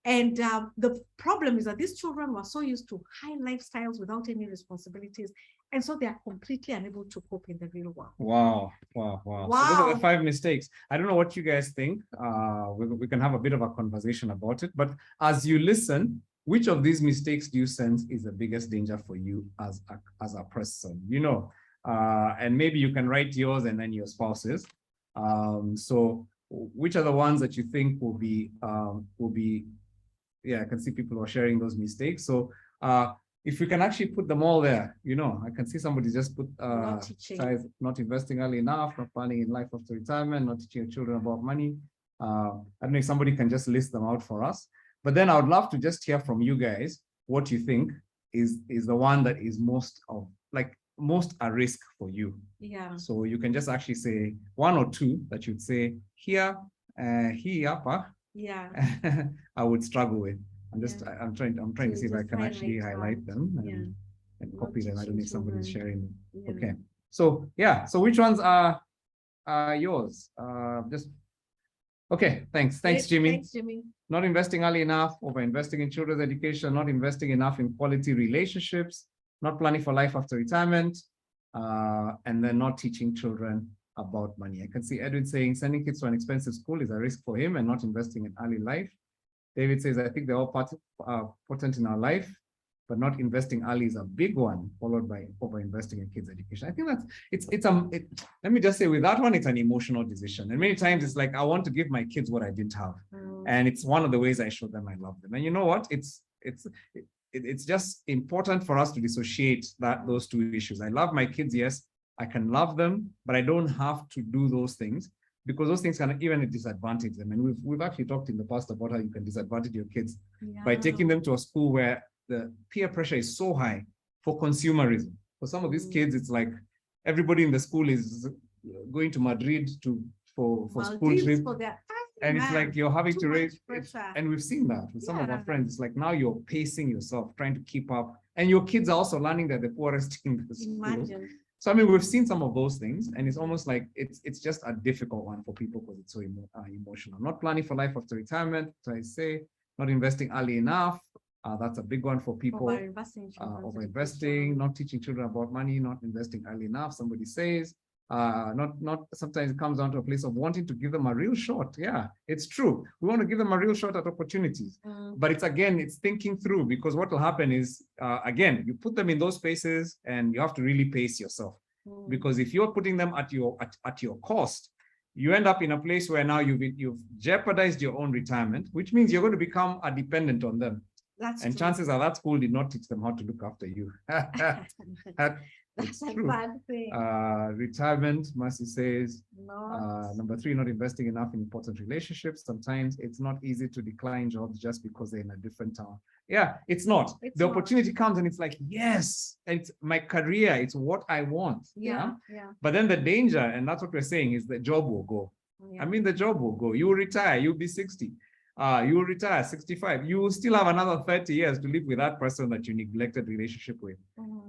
And the problem is that these children were so used to high lifestyles without any responsibilities, And so they are completely unable to cope in the real world. Wow. So those are the 5 mistakes. I don't know what you guys think. We can have a bit of a conversation about it. But as you listen, which of these mistakes do you sense is the biggest danger for you as a person? You know, and maybe you can write yours and then your spouse's. So which are the ones that you think will be, yeah, I can see people are sharing those mistakes. So if we can actually put them all there, you know, I can see somebody just put not investing early enough, not planning in life after retirement, not teaching your children about money. I don't know if somebody can just list them out for us. But then I would love to just hear from you guys what you think is the one that is most a risk for you. Yeah. So you can just actually say 1 or 2 that you'd say here, yeah, I would struggle with. I'm trying to see if I can actually highlight them and copy them. I don't know if somebody's sharing them. Yeah. Okay. So yeah. So which ones are yours? Okay. Thanks, Jimmy. Thanks, Jimmy. Not investing early enough, over investing in children's education, not investing enough in quality relationships, not planning for life after retirement, and then not teaching children about money. I can see Edwin saying sending kids to an expensive school is a risk for him and not investing in early life. David says, I think they're all important in our life, but not investing early is a big one, followed by over investing in kids' education. I think let me just say with that one, it's an emotional decision. And many times it's like, I want to give my kids what I didn't have. And it's one of the ways I show them I love them. And you know what? It's just important for us to dissociate those 2 issues. I love my kids, yes, I can love them, but I don't have to do those things because those things can even disadvantage them. And we've actually talked in the past about how you can disadvantage your kids by taking them to a school where the peer pressure is so high for consumerism. For some of these kids, it's like everybody in the school is going to Madrid for school trips. And it's like you're having to raise, and we've seen that with some of our friends. It's like now you're pacing yourself, trying to keep up, and your kids are also learning that the poorest in the school. Imagine. So I mean, we've seen some of those things, and it's almost like it's just a difficult one for people because it's so emotional. Not planning for life after retirement, so I say, not investing early enough. That's a big one for people. Over-investing, not teaching children about money, not investing early enough. Somebody says. Sometimes it comes down to a place of wanting to give them a real shot. Yeah, it's true. We want to give them a real shot at opportunities. But it's thinking through, because what will happen is, again, you put them in those spaces and you have to really pace yourself. Because if you're putting them at your cost, you end up in a place where now you've jeopardized your own retirement, which means you're going to become a dependent on them. And chances are that school did not teach them how to look after you. That's a true. bad thing. Retirement, Mercy says. Number 3, not investing enough in important relationships. Sometimes it's not easy to decline jobs just because they're in a different town. Yeah, it's not. The opportunity comes and it's like, yes, it's my career. It's what I want. Yeah. But then the danger, and that's what we're saying, is the job will go. I mean, the job will go. You will retire. You'll be 60. You will retire 65. You will still have another 30 years to live with that person that you neglected relationship with.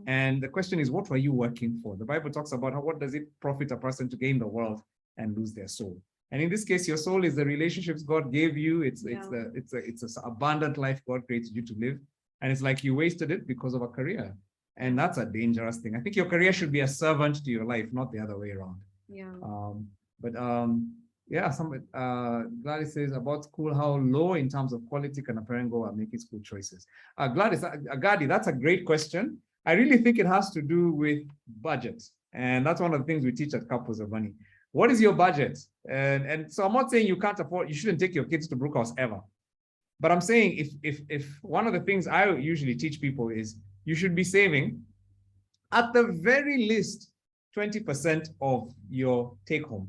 And the question is, what were you working for? The Bible talks about what does it profit a person to gain the world and lose their soul. And in this case, your soul is the relationships God gave you. It's an abundant life God created you to live. And it's like you wasted it because of a career. And that's a dangerous thing. I think your career should be a servant to your life, not the other way around. Gladys says about school, how low in terms of quality can a parent go while making school choices? Gadi, that's a great question. I really think it has to do with budget. And that's one of the things we teach at Couples of Money. What is your budget? And so I'm not saying you can't afford, you shouldn't take your kids to Brookhouse ever. But I'm saying if one of the things I usually teach people is you should be saving at the very least 20% of your take home.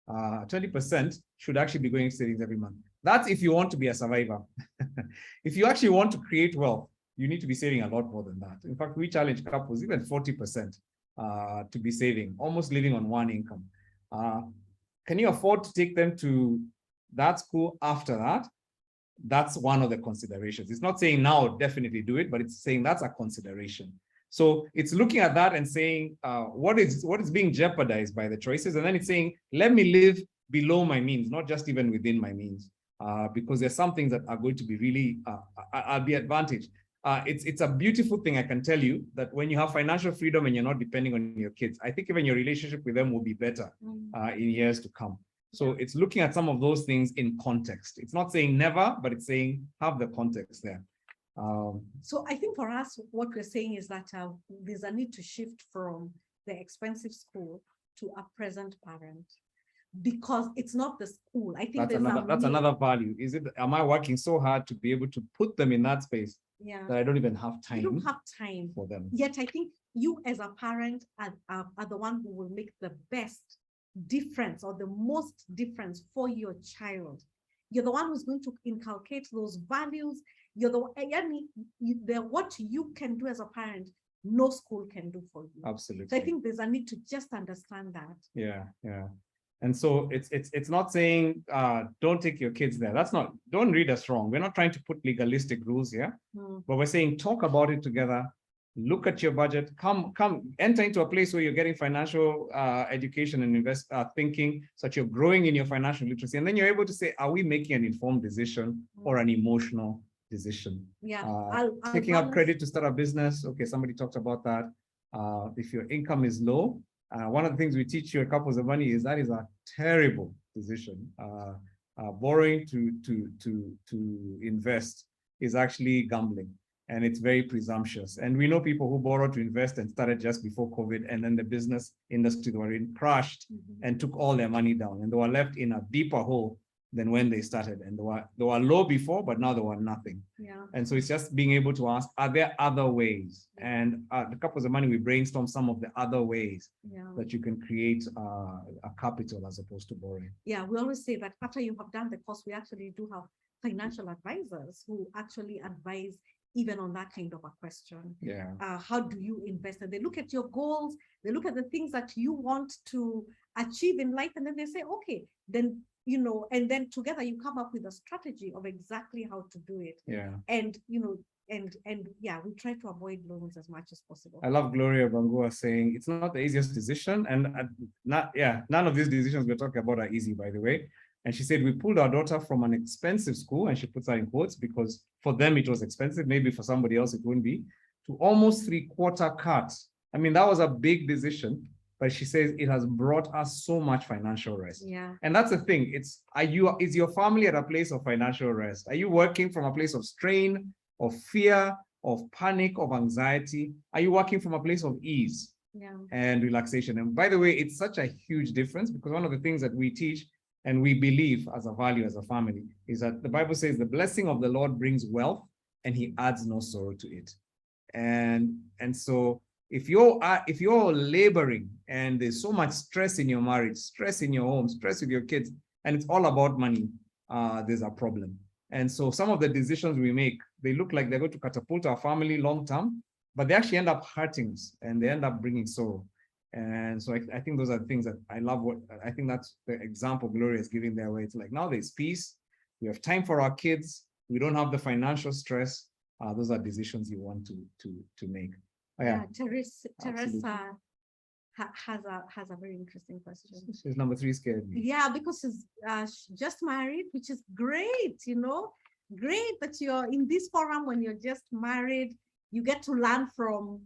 20% should actually be going to savings every month. That's if you want to be a survivor. If you actually want to create wealth, you need to be saving a lot more than that. In fact, we challenge couples even 40% to be saving, almost living on one income. Can you afford to take them to that school after that? That's one of the considerations. It's not saying now definitely do it, but it's saying that's a consideration. So it's looking at that and saying, what is being jeopardized by the choices? And then it's saying, let me live below my means, not just even within my means, because there's some things that are going to be really, I'll be advantaged. it's a beautiful thing, I can tell you, that when you have financial freedom and you're not depending on your kids, I think even your relationship with them will be better in years to come. So it's looking at some of those things in context. It's not saying never, but it's saying have the context there. So I think for us, what we're saying is that there's a need to shift from the expensive school to a present parent, because it's not the school. I think that's another value. Is it, am I working so hard to be able to put them in that space that I don't even have time? You don't have time for them. Yet I think you as a parent are the one who will make the best difference or the most difference for your child. You're the one who's going to inculcate those values. You're what you can do as a parent, no school can do for you. Absolutely. So I think there's a need to just understand that. Yeah. And so it's not saying don't take your kids there. That's not, don't read us wrong. We're not trying to put legalistic rules here, but we're saying talk about it together. Look at your budget, come enter into a place where you're getting financial education and thinking, so that you're growing in your financial literacy. And then you're able to say, are we making an informed decision or an emotional decision? Yeah. Taking up credit to start a business. Okay, somebody talked about that. If your income is low, one of the things we teach your couples of money is that is a terrible decision. Borrowing to invest is actually gambling. And it's very presumptuous. And we know people who borrowed to invest and started just before COVID, and then the business industry they were in crashed and took all their money down, and they were left in a deeper hole than when they started. And they were low before, but now they were nothing. Yeah. And so it's just being able to ask, are there other ways? And the Couples of Money, we brainstorm some of the other ways that you can create a capital as opposed to borrowing. Yeah, we always say that after you have done the course, we actually do have financial advisors who actually advise even on that kind of a question. Yeah. How do you invest? And they look at your goals, they look at the things that you want to achieve in life, and then they say, okay, then, and then together you come up with a strategy of exactly how to do it. Yeah. And, yeah, we try to avoid loans as much as possible. I love Gloria Bangua saying it's not the easiest decision, and none of these decisions we're talking about are easy, by the way. And she said, we pulled our daughter from an expensive school, and she puts that in quotes because for them it was expensive, maybe for somebody else it wouldn't be, to almost 3/4 cut. I mean, that was a big decision, but she says it has brought us so much financial rest. Yeah. And that's the thing. Is your family at a place of financial rest? Are you working from a place of strain, of fear, of panic, of anxiety? Are you working from a place of ease and relaxation? And by the way, it's such a huge difference, because one of the things that we teach and we believe as a value as a family is that the Bible says the blessing of the Lord brings wealth and he adds no sorrow to it. And so if you're laboring and there's so much stress in your marriage, stress in your home, stress with your kids, and it's all about money, there's a problem. And so some of the decisions we make, they look like they're going to catapult our family long term, but they actually end up hurting us and they end up bringing sorrow. And so I think those are the things that I love. I think that's the example Gloria is giving there, where it's like, now there's peace, we have time for our kids, we don't have the financial stress. Those are decisions you want to make. Teresa has a very interesting question. She's number 3 scared me. Yeah, because she's just married, which is great, great that you're in this forum when you're just married. You get to learn from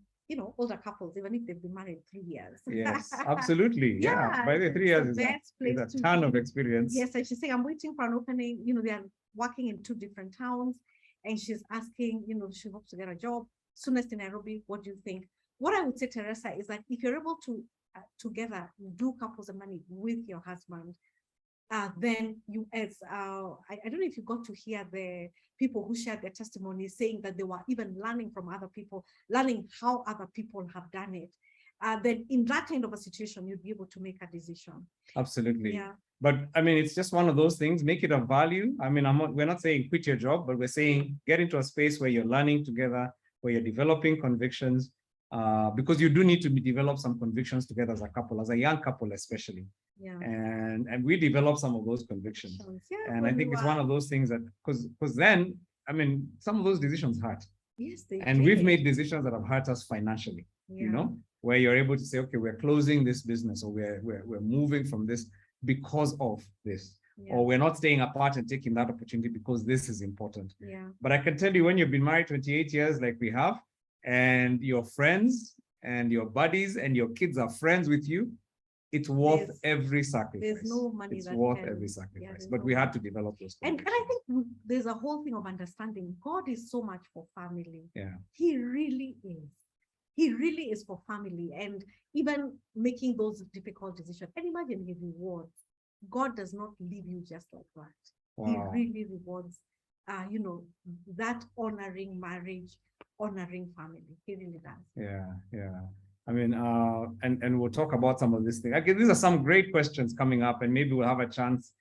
older couples, even if they've been married 3 years. Yes, absolutely. Yeah. By the 3 years is a ton of experience. Yes, and she's saying, I'm waiting for an opening. They are working in 2 different towns, and she's asking, she hopes to get a job soonest in Nairobi. What do you think? What I would say, Teresa, is that if you're able to together do Couples of Money with your husband, then you, as I don't know if you got to hear the people who shared their testimonies saying that they were even learning from other people, learning how other people have done it. Then in that kind of a situation, you'd be able to make a decision. Absolutely. Yeah. But I mean, it's just one of those things, make it a value. I mean, we're not saying quit your job, but we're saying get into a space where you're learning together, where you're developing convictions, because you do need to develop some convictions together as a couple, as a young couple especially. Yeah. And we develop some of those convictions. Yeah, and I think it's one of those things that, because then, I mean, some of those decisions hurt. Yes, they and did. we've made decisions that have hurt us financially, where you're able to say, okay, we're closing this business, or we're moving from this because of this. Yeah. or we're not staying apart and taking that opportunity because this is important. Yeah. But I can tell you, when you've been married 28 years like we have, and your friends and your buddies and your kids are friends with you, it's worth every sacrifice. There's no money it's that worth can, every sacrifice. there's But no we had money. to develop those And I conditions. think there's a whole thing of understanding. God is so much for family. Yeah. He really is. He really is for family, and even making those difficult decisions. And imagine He rewards. God does not leave you just like that. Wow. He really rewards, that honoring marriage, honoring family. He really does. Yeah, yeah. I mean, and we'll talk about some of these things. Okay, these are some great questions coming up, and maybe we'll have a chance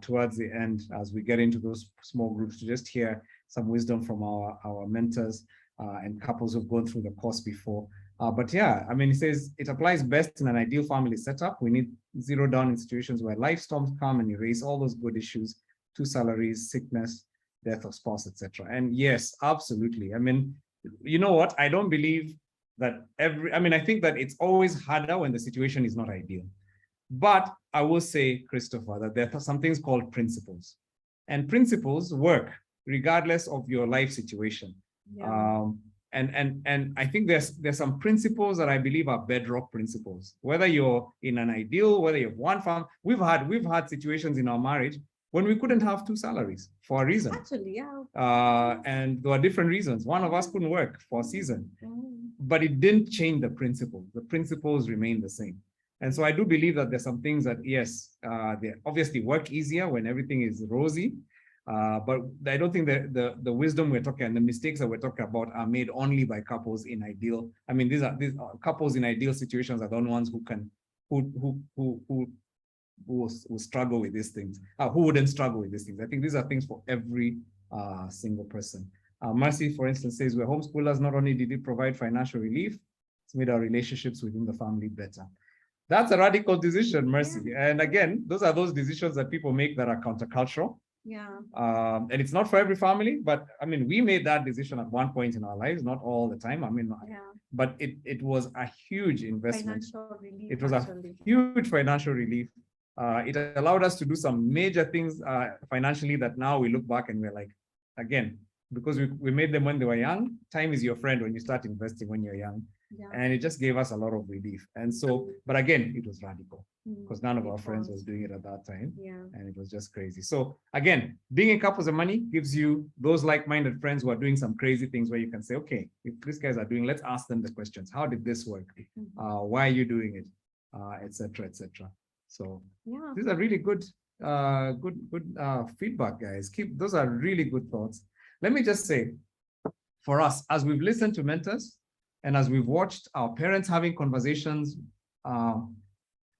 towards the end as we get into those small groups to just hear some wisdom from our mentors and couples who've gone through the course before. But yeah, I mean, it says it applies best in an ideal family setup. We need zero down in situations where life storms come and erase all those good issues, 2 salaries, sickness, death of spouse, etc. And yes, absolutely. I mean, you know what? I don't believe that I think that it's always harder when the situation is not ideal. But I will say, Christopher, that there are some things called principles. And principles work regardless of your life situation. Yeah. And I think there's some principles that I believe are bedrock principles. Whether you're in an ideal, whether you have one farm, we've had situations in our marriage when we couldn't have 2 salaries for a reason. Actually, yeah. And there were different reasons. One of us couldn't work for a season, Mm. but it didn't change the principle. The principles remain the same. And so I do believe that there's some things that, yes, they obviously work easier when everything is rosy. But I don't think that the wisdom we're talking and the mistakes that we're talking about are made only by couples in ideal. I mean, these are couples in ideal situations are the only ones who struggle with these things, who wouldn't struggle with these things. I think these are things for every single person. Mercy, for instance, says we're homeschoolers. Not only did it provide financial relief, it's made our relationships within the family better. That's a radical decision, Mercy. Yeah. And again, those are those decisions that people make that are countercultural. Yeah. And it's not for every family, but I mean, we made that decision at one point in our lives, not all the time. I mean, Yeah. but it was a huge investment. Financial relief. It was actually. a huge financial relief. It allowed us to do some major things financially that now we look back and we're like, again, because we made them when they were young. Time is your friend when you start investing when you're young. Yeah. And it just gave us a lot of relief. And so, but again, it was radical Mm. because none of our It friends was. was doing it at that time. Yeah. And it was just crazy. So again, being in Couples and Money gives you those like-minded friends who are doing some crazy things where you can say, okay, if these guys are doing, let's ask them the questions. How did this work? Mhm. Why are you doing it? Et cetera, et cetera. So Yeah. these are really good, good feedback, guys. Those are really good thoughts. Let me just say, for us, as we've listened to mentors and as we've watched our parents having conversations,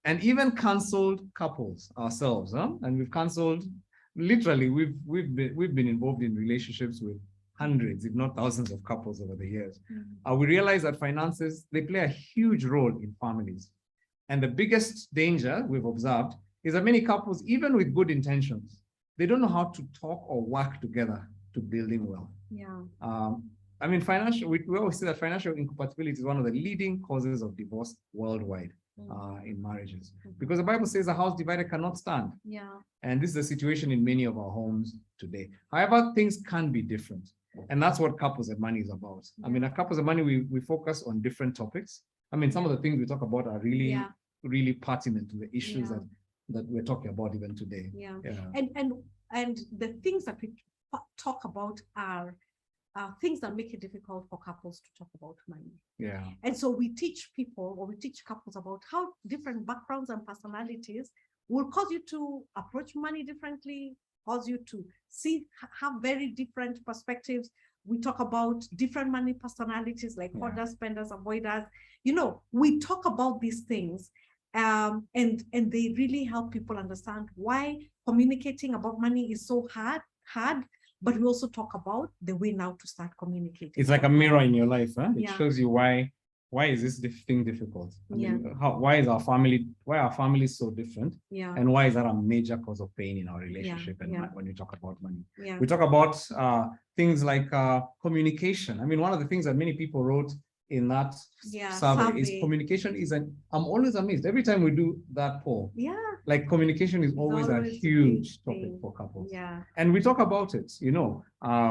and even counseled couples ourselves, and we've counseled, literally, we've been involved in relationships with hundreds, if not thousands of couples over the years. We realize that finances, they play a huge role in families. And the biggest danger we've observed is that many couples, even with good intentions, they don't know how to talk or work together to building wealth. Yeah. I mean, we always say that financial incompatibility is one of the leading causes of divorce worldwide in marriages, because the Bible says a house divided cannot stand. Yeah. And this is the situation in many of our homes today. However, things can be different. And that's what Couples and Money is about. I mean, at Couples and Money, we focus on different topics. I mean, some of the things we talk about are really, really pertinent to the issues that we're talking about even today. Yeah. Yeah. And the things that we talk about are things that make it difficult for couples to talk about money. Yeah. And so we teach people, or we teach couples about how different backgrounds and personalities will cause you to approach money differently, cause you to have very different perspectives. We talk about different money personalities like hoarders, spenders, avoiders. You know, we talk about these things, and they really help people understand why communicating about money is so hard. But we also talk about the way now to start communicating. It's like a mirror in your life, huh? It Yeah. shows you why is this thing difficult? I mean, why are our families so different? Yeah. And why is that a major cause of pain in our relationship? And when we talk about money, Yeah. we talk about things like communication. I mean, one of the things that many people wrote in that Yeah, survey is survey. communication is I'm always amazed every time we do that poll. Yeah. Like communication is always a always a huge big topic thing. for couples. Yeah. And we talk about it, you know,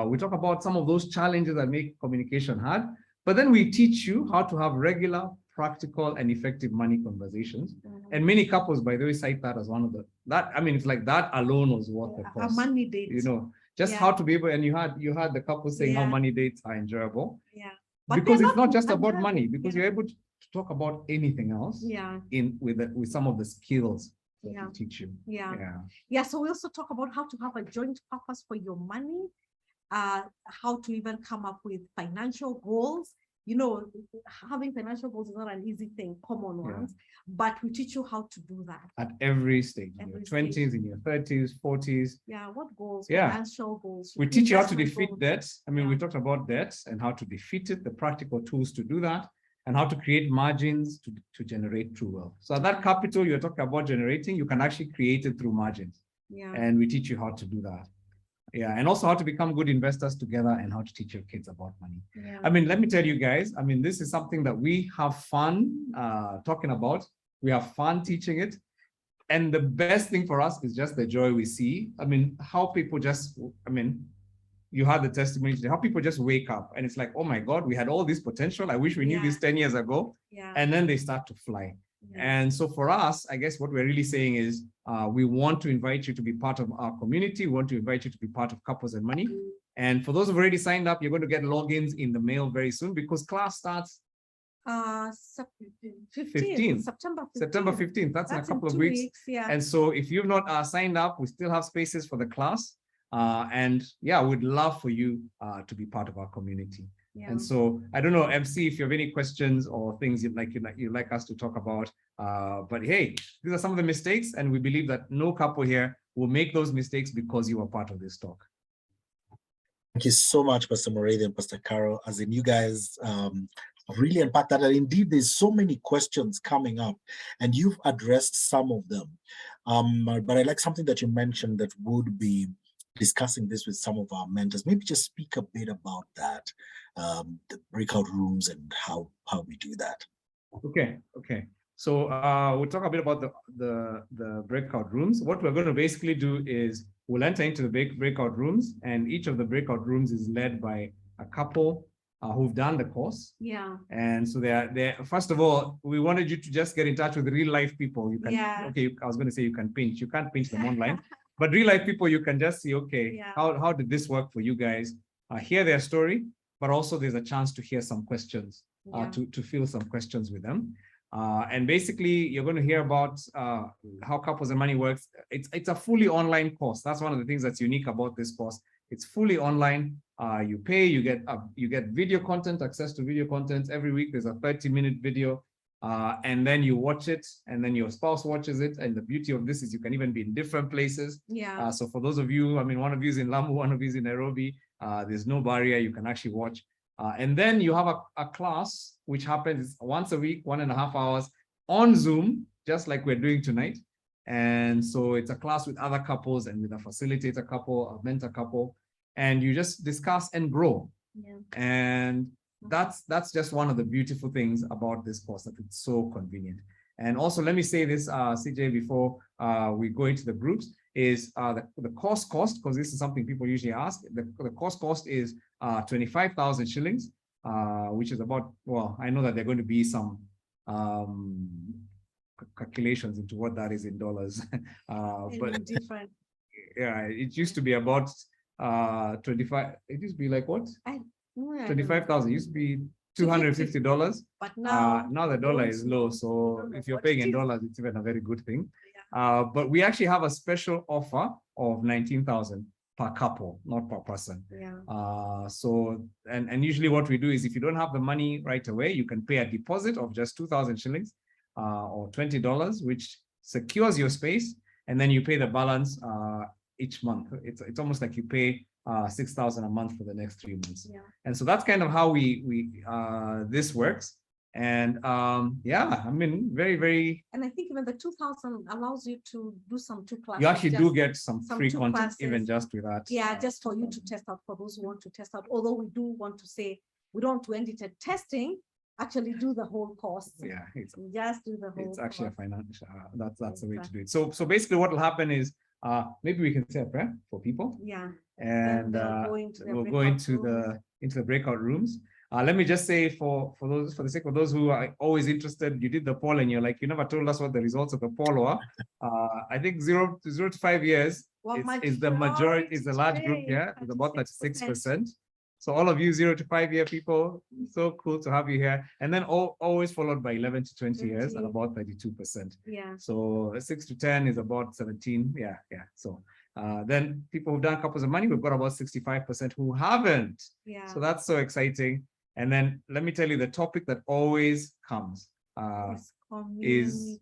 we talk about some of those challenges that make communication hard, but then we teach you how to have regular, practical, and effective money conversations. And many couples, by the way, cite that as one of it's like that alone was worth the A cost. money date. You know, just Yeah. how to be able, and you had the couple saying how Yeah. money dates are enjoyable. Yeah. Because they're it's not just about enjoyable. money, because Yeah. you're able to talk about anything else Yeah. with some of the skills that Yeah. we teach you. Yeah. Yeah. Yeah. So we also talk about how to have a joint purpose for your money, how to even come up with financial goals. You know, having financial goals is not an easy thing, common Yeah. ones, but we teach you how to do that. At every stage, in your Every 20s, in your 30s, 40s. Yeah. What goals? Yeah. Financial goals. We teach you how to investment defeat goals. debt. I mean, we Yeah. talked about debt and how to defeat it, the practical tools to do that, and how to create margins to generate true wealth. So that capital you're talking about generating, you can actually create it through margins. Yeah. And we teach you how to do that. Yeah, and also how to become good investors together and how to teach your kids about money. Yeah. I mean, let me tell you guys, I mean, this is something that we have fun talking about. We have fun teaching it. And the best thing for us is just the joy we see. I mean, how people just, I mean, you had the testimony today, how people just wake up and it's like, oh my God, we had all this potential. I wish we knew Yeah. this 10 years ago. Yeah. And then they start to fly. Yeah. And so for us, I guess what we're really saying is we want to invite you to be part of our community. We want to invite you to be part of Couples and Money. And for those who've already signed up, you're going to get logins in the mail very soon because class starts 15th, September 15th. September 15th. That's in a couple of 2 weeks. Yeah. And so if you've not signed up, we still have spaces for the class. And yeah, we'd love for you to be part of our community. Yeah. And so I don't know, MC, if you have any questions or things you'd like us to talk about. But hey, these are some of the mistakes, and we believe that no couple here will make those mistakes because you are part of this talk. Thank you so much, Pastor Morathi and Pastor Carol. As in, you guys really unpacked that. And indeed, there's so many questions coming up, and you've addressed some of them. But I like something that you mentioned that would be discussing this with some of our mentors. Maybe just speak a bit about that, the breakout rooms and how we do that. Okay. So we'll talk a bit about the breakout rooms. What we're going to basically do is we'll enter into the breakout rooms, and each of the breakout rooms is led by a couple who've done the course. Yeah. And so they're first of all, we wanted you to just get in touch with real life people. You can, Yeah. okay, I was going to say you can pinch. You can't pinch them online. But real life people, you can just see, okay, Yeah. how did this work for you guys? Hear their story, but also there's a chance to hear some questions, Yeah. to fill some questions with them. And basically, you're going to hear about how Couples and Money works. It's a fully online course. That's one of the things that's unique about this course. It's fully online. You pay, you get video content, access to video content. Every week there's a 30-minute video. And then you watch it, and then your spouse watches it. And the beauty of this is you can even be in different places. Yeah. So for those of you, I mean, one of you is in Lamu, one of you is in Nairobi. There's no barrier. You can actually watch. And then you have a class which happens once a week, 1.5 hours on Zoom, just like we're doing tonight. And so it's a class with other couples and with a facilitator couple, a mentor couple, and you just discuss and grow. Yeah. And that's just one of the beautiful things about this course, that it's so convenient. And also, let me say this, CJ, before we go into the groups, is the course cost, because this is something people usually ask. The course cost is 25,000 shillings, which is about, well, I know that there are going to be some calculations into what that is in dollars. But different. yeah, it used to be about 25, it used to be like what? 25,000, used to be $250. But now the dollar is low. So if you're paying in dollars, it's even a very good thing. But we actually have a special offer of 19,000 per couple, not per person. Yeah. So, and usually what we do is if you don't have the money right away, you can pay a deposit of just 2,000 shillings or $20, which secures your space. And then you pay the balance each month. It's almost like you pay 6,000 a month for the next 3 months. Yeah. And so that's kind of how this works. And yeah, I mean, very, very. And I think even the 2,000 allows you to do some 2 classes. You actually do get some free 2 content, classes. even just with that. Yeah, just for you to test out, for those who want to test out. Although we do want to say, we don't want to end it at testing. actually do the whole course. Yeah, it's Just do the whole actually a course. financial, that's the way to do it. So basically what will happen is, maybe we can say a prayer for people, Yeah. and they'll go into the we'll go breakout into rooms. the breakout rooms. Let me just say for the sake of those who are always interested, you did the poll and you're like, you never told us what the results of the poll were. I think 0 to 5 years is the majority, is the large group here, is about 36%. So all of you 0 to 5 year people, so cool to have you here. And then always followed by 11 to 20 years at about 32%. Yeah. So 6 to 10 is about 17. Yeah. So then people who've done couples of money, we've got about 65% who haven't. Yeah. So that's so exciting. And then let me tell you, the topic that always comes is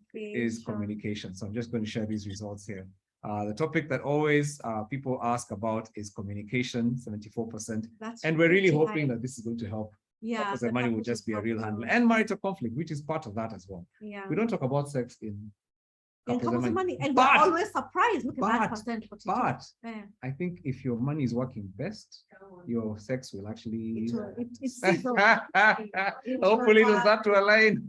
communication. So I'm just going to share these results here. The topic that always people ask about is communication, 74%. And we're really hoping that this is going to help. Yeah. Because the money will just be a real handle, and marital conflict, which is part of that as well. Yeah. We don't talk about sex in couples of money, and but, we're always surprised. Look at that percent. But I think if your money is working best, your sex will actually hopefully it'll start to align.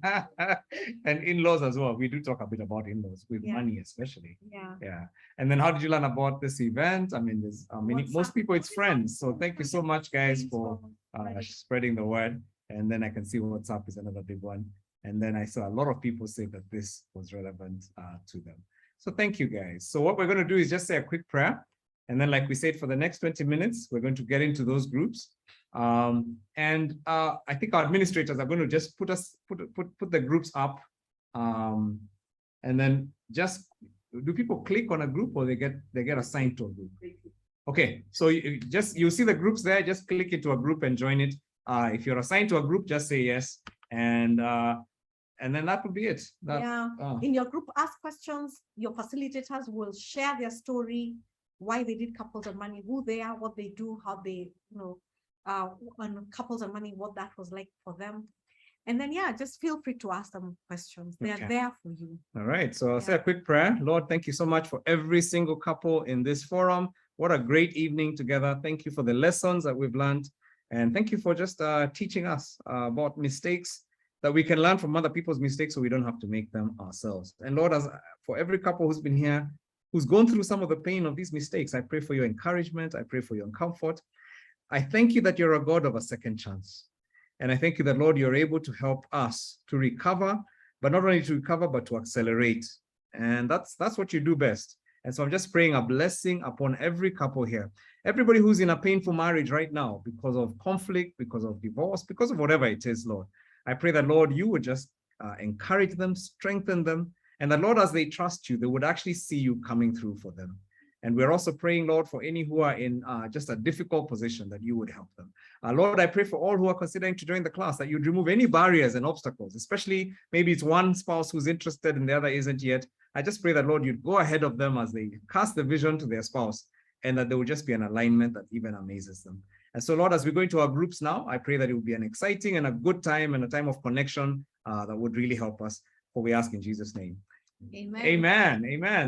And in-laws as well. We do talk a bit about in-laws with money, especially. Yeah. And then how did you learn about this event? I mean, there's most people it's friends. So thank you so much, guys, for spreading the word. And then I can see WhatsApp is another big one. And then I saw a lot of people say that this was relevant to them. So thank you, guys. So what we're going to do is just say a quick prayer. And then, like we said, for the next 20 minutes, we're going to get into those groups. I think our administrators are going to just put the groups up. And then just, do people click on a group or they get assigned to a group? Okay, so you see the groups there, just click into a group and join it. If you're assigned to a group, just say yes. And then that would be it. In your group, ask questions. Your facilitators will share their story, why they did couples and money, who they are, what they do, how they, on couples and money, what that was like for them. And then, just feel free to ask them questions. They are there for you. All right. So I'll say a quick prayer. Lord, thank you so much for every single couple in this forum. What a great evening together. Thank you for the lessons that we've learned. And thank you for just teaching us about mistakes, that we can learn from other people's mistakes so we don't have to make them ourselves. And Lord, as for every couple who's been here, who's gone through some of the pain of these mistakes, I pray for your encouragement. I pray for your comfort. I thank you that you're a God of a second chance. And I thank you that, Lord, you're able to help us to recover, but not only to recover, but to accelerate. And that's what you do best. And so I'm just praying a blessing upon every couple here. Everybody who's in a painful marriage right now because of conflict, because of divorce, because of whatever it is, Lord. I pray that, Lord, you would just encourage them, strengthen them, and that, Lord, as they trust you, they would actually see you coming through for them. And we're also praying, Lord, for any who are in just a difficult position, that you would help them. Lord, I pray for all who are considering to join the class, that you'd remove any barriers and obstacles, especially maybe it's one spouse who's interested and the other isn't yet. I just pray that, Lord, you'd go ahead of them as they cast the vision to their spouse, and that there will just be an alignment that even amazes them. And so, Lord, as we go into our groups now, I pray that it will be an exciting and a good time and a time of connection that would really help us. For we ask in Jesus' name. Amen. Amen. Amen.